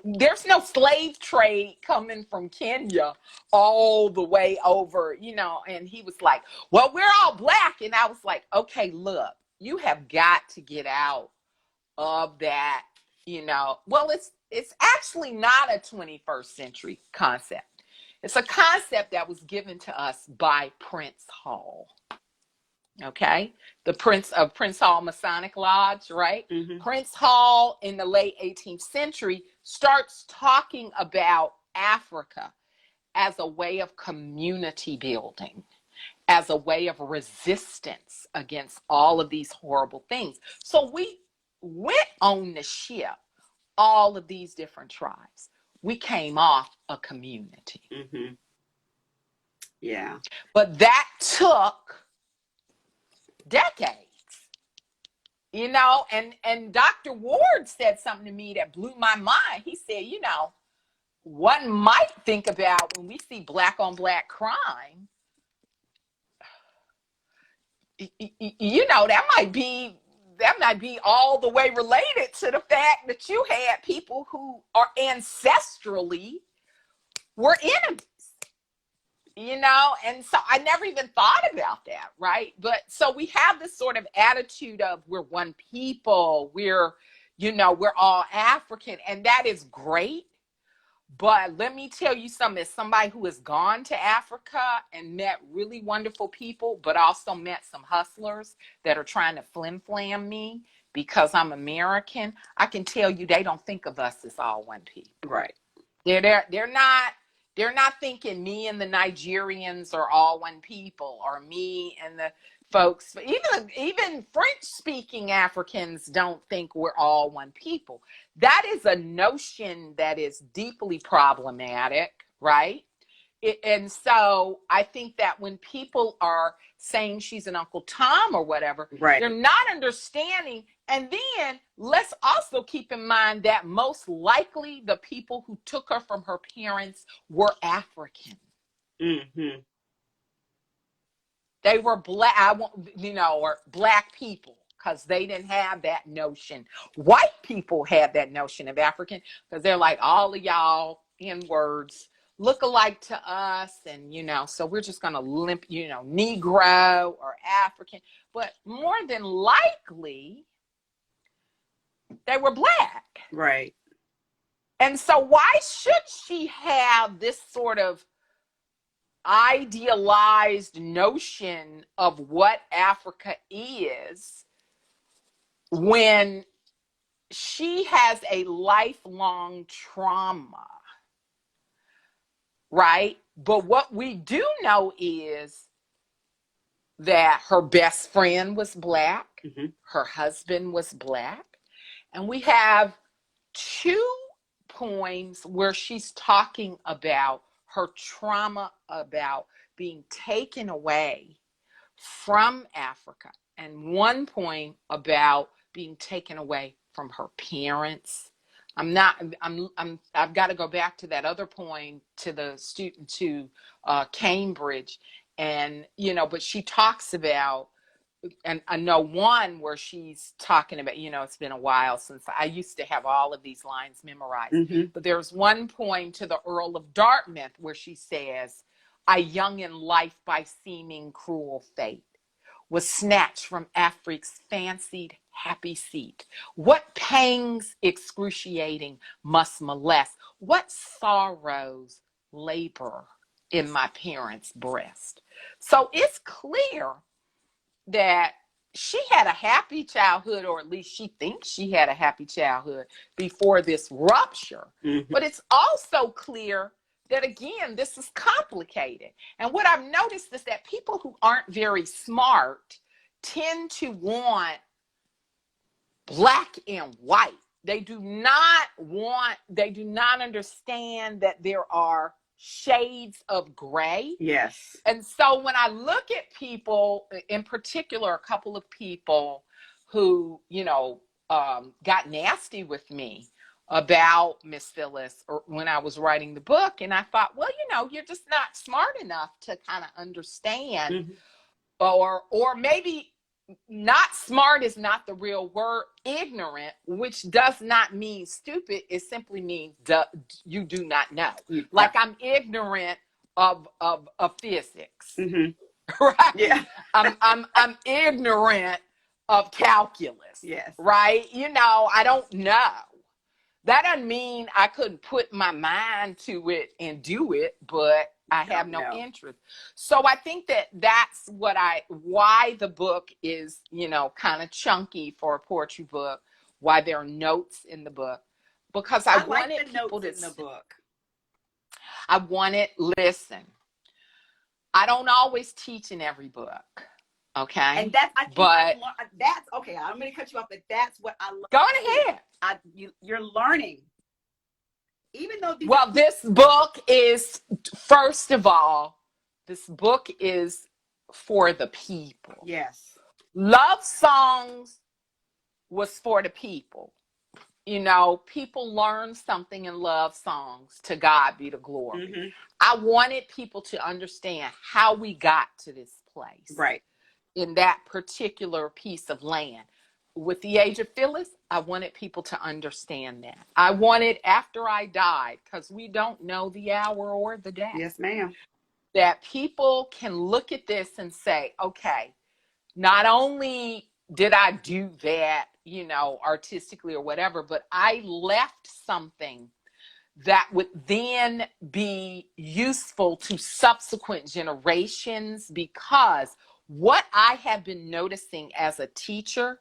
There's no slave trade coming from Kenya all the way over, and he was like, well, we're all Black. And I was like, okay, look, you have got to get out of that, well, it's actually not a 21st century concept. It's a concept that was given to us by Prince Hall. Okay, the Prince Hall Masonic Lodge, right?
Mm-hmm.
Prince Hall in the late 18th century starts talking about Africa as a way of community building, as a way of resistance against all of these horrible things. So we went on the ship, all of these different tribes. We came off a community.
Mm-hmm. Yeah.
But that took decades, and Dr. Ward said something to me that blew my mind. He said, one might think about when we see Black on Black crime, that might be all the way related to the fact that you had people who are ancestrally were enemies. And so I never even thought about that, right? But so we have this sort of attitude of we're one people, we're all African, and that is great. But let me tell you something, as somebody who has gone to Africa and met really wonderful people, but also met some hustlers that are trying to flim-flam me because I'm American, I can tell you they don't think of us as all one people.
Right.
They're not thinking me and the Nigerians are all one people, or me and the folks. Even French-speaking Africans don't think we're all one people. That is a notion that is deeply problematic, right? And so I think that when people are saying she's an Uncle Tom or whatever,
right,
they're not understanding. And then let's also keep in mind that most likely the people who took her from her parents were African.
Mm-hmm.
They were Black, or Black people, because they didn't have that notion. White people had that notion of African because they're like, all of y'all in words look alike to us, and so we're just gonna limp, Negro or African. But more than likely they were Black.
Right.
And so why should she have this sort of idealized notion of what Africa is when she has a lifelong trauma, right? But what we do know is that her best friend was Black, her husband was Black, and we have 2 poems where she's talking about her trauma about being taken away from Africa, and 1 poem about being taken away from her parents. I've got to go back to that other poem, to the student to Cambridge, and but she talks about, and I know one where she's talking about, it's been a while since I used to have all of these lines memorized, but there's 1 poem to the Earl of Dartmouth where she says, "I young in life by seeming cruel fate was snatched from Afric's fancied happy seat. What pangs excruciating must molest, what sorrows labor in my parents' breast." So it's clear that she had a happy childhood, or at least she thinks she had a happy childhood before this rupture. But it's also clear that, again, this is complicated. And what I've noticed is that people who aren't very smart tend to want black and white. They do not understand that there are shades of gray.
Yes.
And so when I look at people, in particular, a couple of people who, got nasty with me about Miss Phillis, or when I was writing the book, and I thought, well, you're just not smart enough to kind of understand, or maybe not smart is not the real word, ignorant, which does not mean stupid. It simply means you do not know. Like I'm ignorant of physics, right?
Yeah.
I'm ignorant of calculus,
yes,
right? I don't know. That doesn't mean I couldn't put my mind to it and do it, but I have no interest. So I think that's why the book is, kind of chunky for a poetry book, why there are notes in the book, because I wanted
like the
people
notes
to,
in the book.
Listen, I don't always teach in every book. Okay.
And that's, that's okay. I'm going to cut you off, but that's what I love.
Go ahead.
You're learning. Even though
this book is, first of all, this book is for the people.
Yes.
Love songs was for the people. People learn something in love songs. To God be the glory. I wanted people to understand how we got to this place.
Right.
In that particular piece of land. With the Age of Phyllis, I wanted people to understand that. I wanted, after I died, because we don't know the hour or the day.
Yes, ma'am.
That people can look at this and say, okay, not only did I do that, artistically or whatever, but I left something that would then be useful to subsequent generations, because what I have been noticing as a teacher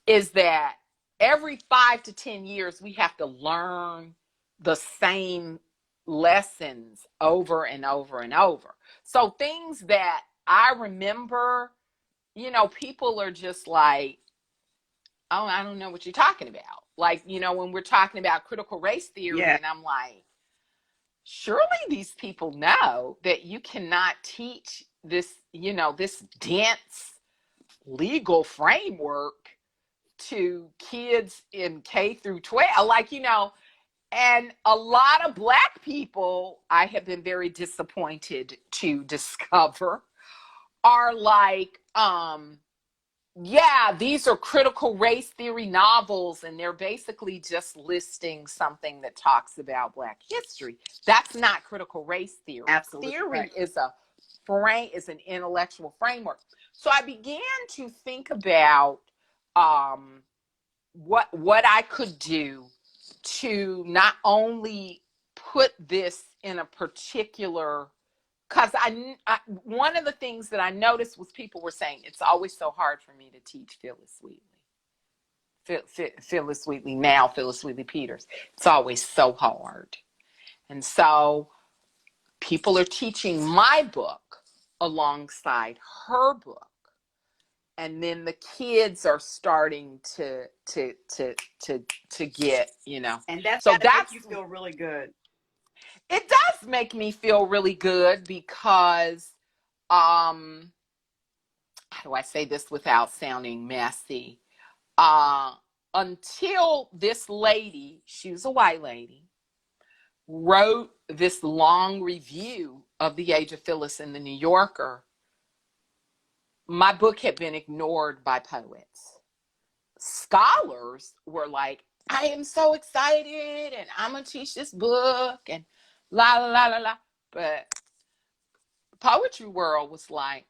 is that every 5 to 10 years, we have to learn the same lessons over and over and over. So things that I remember, people are just like, oh, I don't know what you're talking about. Like, when we're talking about critical race theory, and I'm like, surely these people know that you cannot teach this, this dense legal framework to kids in K through 12. Like, and a lot of Black people, I have been very disappointed to discover, are like, these are critical race theory novels, and they're basically just listing something that talks about Black history. That's not critical race theory.
Absolutely.
Theory is an intellectual framework. So I began to think about what I could do to not only put this in a particular, because one of the things that I noticed was people were saying, it's always so hard for me to teach Phyllis Wheatley. Phillis Wheatley, now Phillis Wheatley Peters. It's always so hard. And so people are teaching my book alongside her book. And then the kids are starting to get, you know.
And that's
so
gotta make you feel really good.
It does make me feel really good because, how do I say this without sounding messy? Until this lady, she was a white lady, wrote this long review of The Age of Phyllis in the New Yorker, my book had been ignored by poets. Scholars were like, I am so excited and I'm going to teach this book and la, la, la, la, la. But the poetry world was like,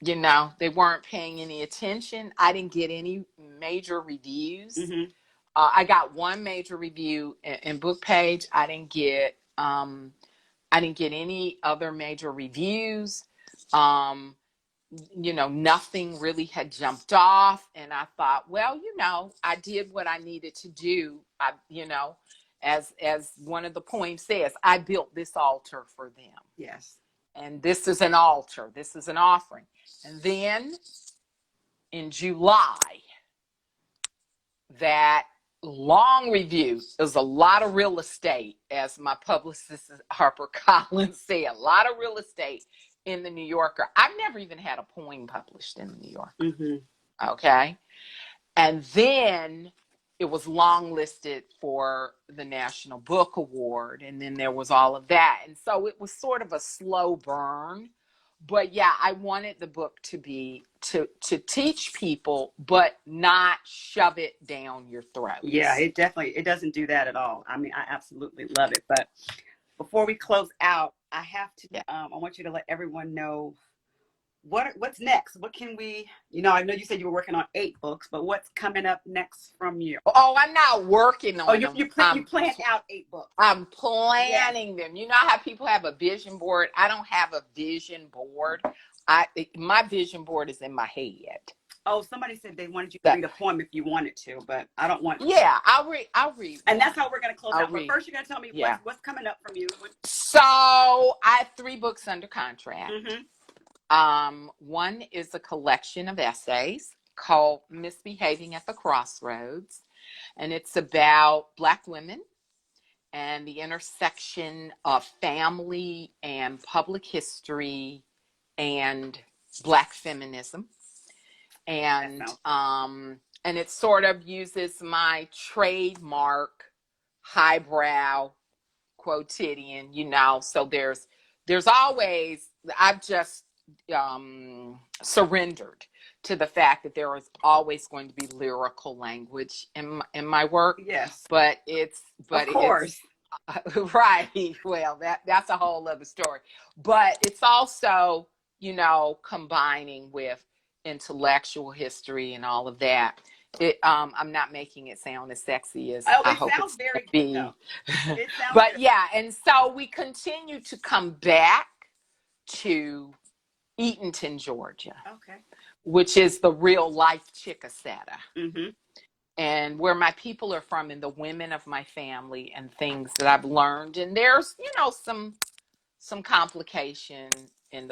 you know, they weren't paying any attention. I didn't get any major reviews.
Mm-hmm.
I got one major review in Book Page. I didn't get any other major reviews. You know, nothing really had jumped off. And I thought, well, you know, I did what I needed to do. You know, as one of the poems says, I built this altar for them.
Yes.
And this is an altar. This is an offering. And then in July, that long review is a lot of real estate, as my publicist Harper Collins said, a lot of real estate in the New Yorker. I've never even had a poem published in the New Yorker.
Mm-hmm.
Okay. And then it was long listed for the National Book Award. And then there was all of that. And so it was sort of a slow burn. But yeah, I wanted the book to be to teach people, but not shove it down your throat.
Yeah, it doesn't do that at all. I mean, I absolutely love it. But before we close out, I have to, I want you to let everyone know what's next. What can we, you know, I know you said you were working on 8 books, but what's coming up next from you?
Oh, I'm not working on them.
You planned out 8 books.
I'm planning them. You know how people have a vision board? I don't have a vision board. My vision board is in my head.
Oh, somebody said they wanted you to read a poem if you wanted to, but I don't want to.
Yeah, I'll read.
And that's how we're going to close out. But first, you're going to tell me what's coming up from you.
So I have 3 books under contract.
Mm-hmm.
One is a collection of essays called Misbehaving at the Crossroads. And it's about Black women and the intersection of family and public history and Black feminism. And it sort of uses my trademark highbrow quotidian, you know. So there's always, I've just surrendered to the fact that there is always going to be lyrical language in my work.
Yes.
But of
course.
Right. Well, that's a whole other story. But it's also, you know, combining with intellectual history and all of that. I'm not making it sound as sexy as I hope it's going to be.
No.
But yeah, and so we continue to come back to Eatonton, Georgia.
Okay.
Which is the real life Chickasetta.
Mm-hmm.
And where my people are from and the women of my family and things that I've learned. And there's, you know, some complication in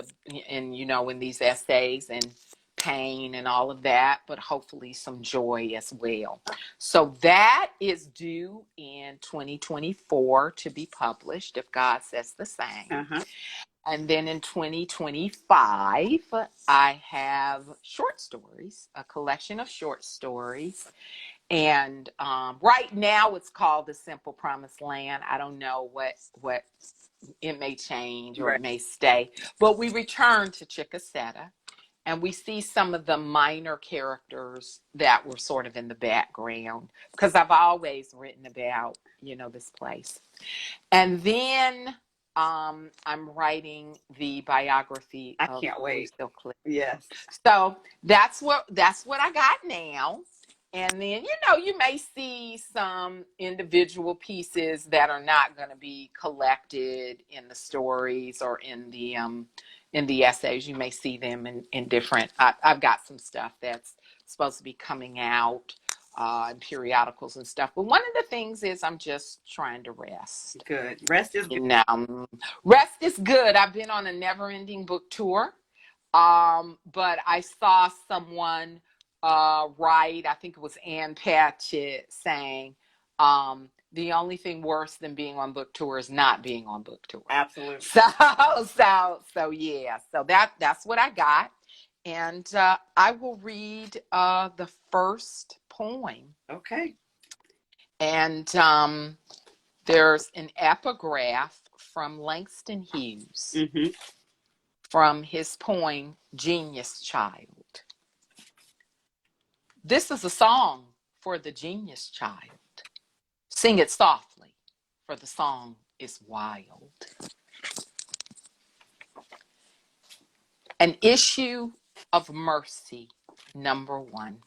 you know, in these essays and pain and all of that, but hopefully some joy as well. So that is due in 2024 to be published, if God says the same.
Uh-huh.
And then in 2025, I have short stories, a collection of short stories. And right now it's called The Simple Promised Land. I don't know what it may change or it may stay. But we return to Chickasetta and we see some of the minor characters that were sort of in the background because I've always written about, you know, this place. And then I'm writing the biography of Lucille Cliff.
Yes.
So that's what I got now. And then, you know, you may see some individual pieces that are not going to be collected in the stories or in the essays. You may see them in different, I've got some stuff that's supposed to be coming out in periodicals and stuff. But one of the things is I'm just trying to rest.
Good. Rest is good.
You know, rest is good. I've been on a never-ending book tour. But I saw someone write, I think it was Ann Patchett, saying, the only thing worse than being on book tour is not being on book tour.
Absolutely.
So yeah. So that's what I got. And I will read the first poem.
Okay.
And there's an epigraph from Langston Hughes from his poem, Genius Child. This is a song for the genius child. Sing it softly, for the song is wild. An issue of mercy, number 1.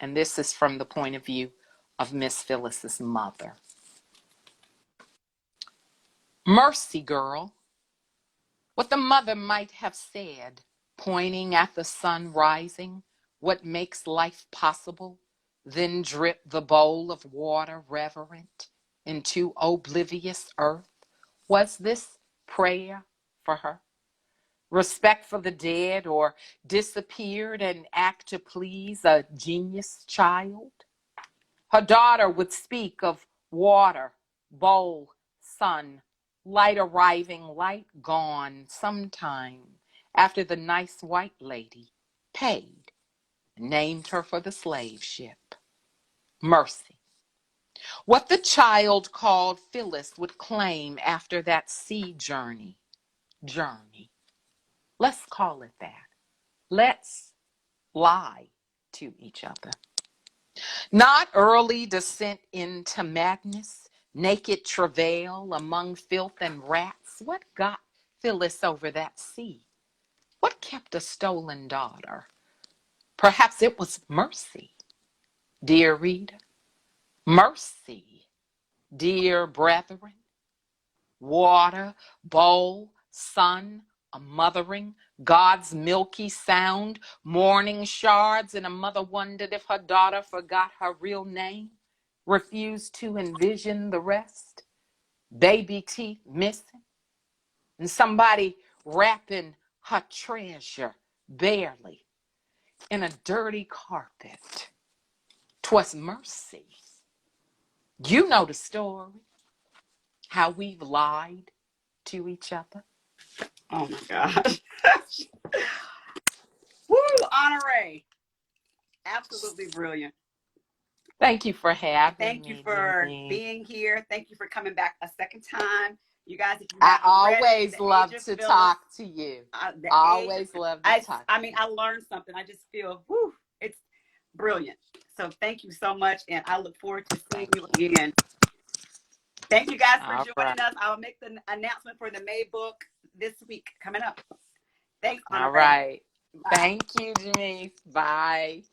And this is from the point of view of Miss Phyllis's mother. Mercy, girl, what the mother might have said, pointing at the sun rising, what makes life possible, then drip the bowl of water reverent into oblivious earth. Was this prayer for her? Respect for the dead, or disappeared and act to please a genius child? Her daughter would speak of water, bowl, sun, light arriving, light gone sometime after the nice white lady paid, named her for the slave ship. Mercy. What the child called Phyllis would claim after that sea journey. Let's call it that. Let's lie to each other. Not early descent into madness, naked travail among filth and rats. What got Phyllis over that sea? What kept a stolen daughter? Perhaps it was mercy, dear reader. Mercy, dear brethren. Water, bowl, sun, a mothering, God's milky sound, morning shards, and a mother wondered if her daughter forgot her real name, refused to envision the rest, baby teeth missing, and somebody wrapping her treasure barely in a dirty carpet. 'Twas mercy. You know the story, how we've lied to each other.
Oh my gosh. Woo, Honorée. Absolutely brilliant.
Thank you for having me.
Thank you for being here. Thank you for coming back a second time. You guys, if you
I always love to talk to you. Always love to talk.
I mean, I learned something. I just feel, whew, it's brilliant. So thank you so much, and I look forward to seeing you again. Thank you guys for joining us. I'll make the announcement for the May book this week coming up. Thanks, Honorée.
All right. Bye. Thank you, Jamise. Bye.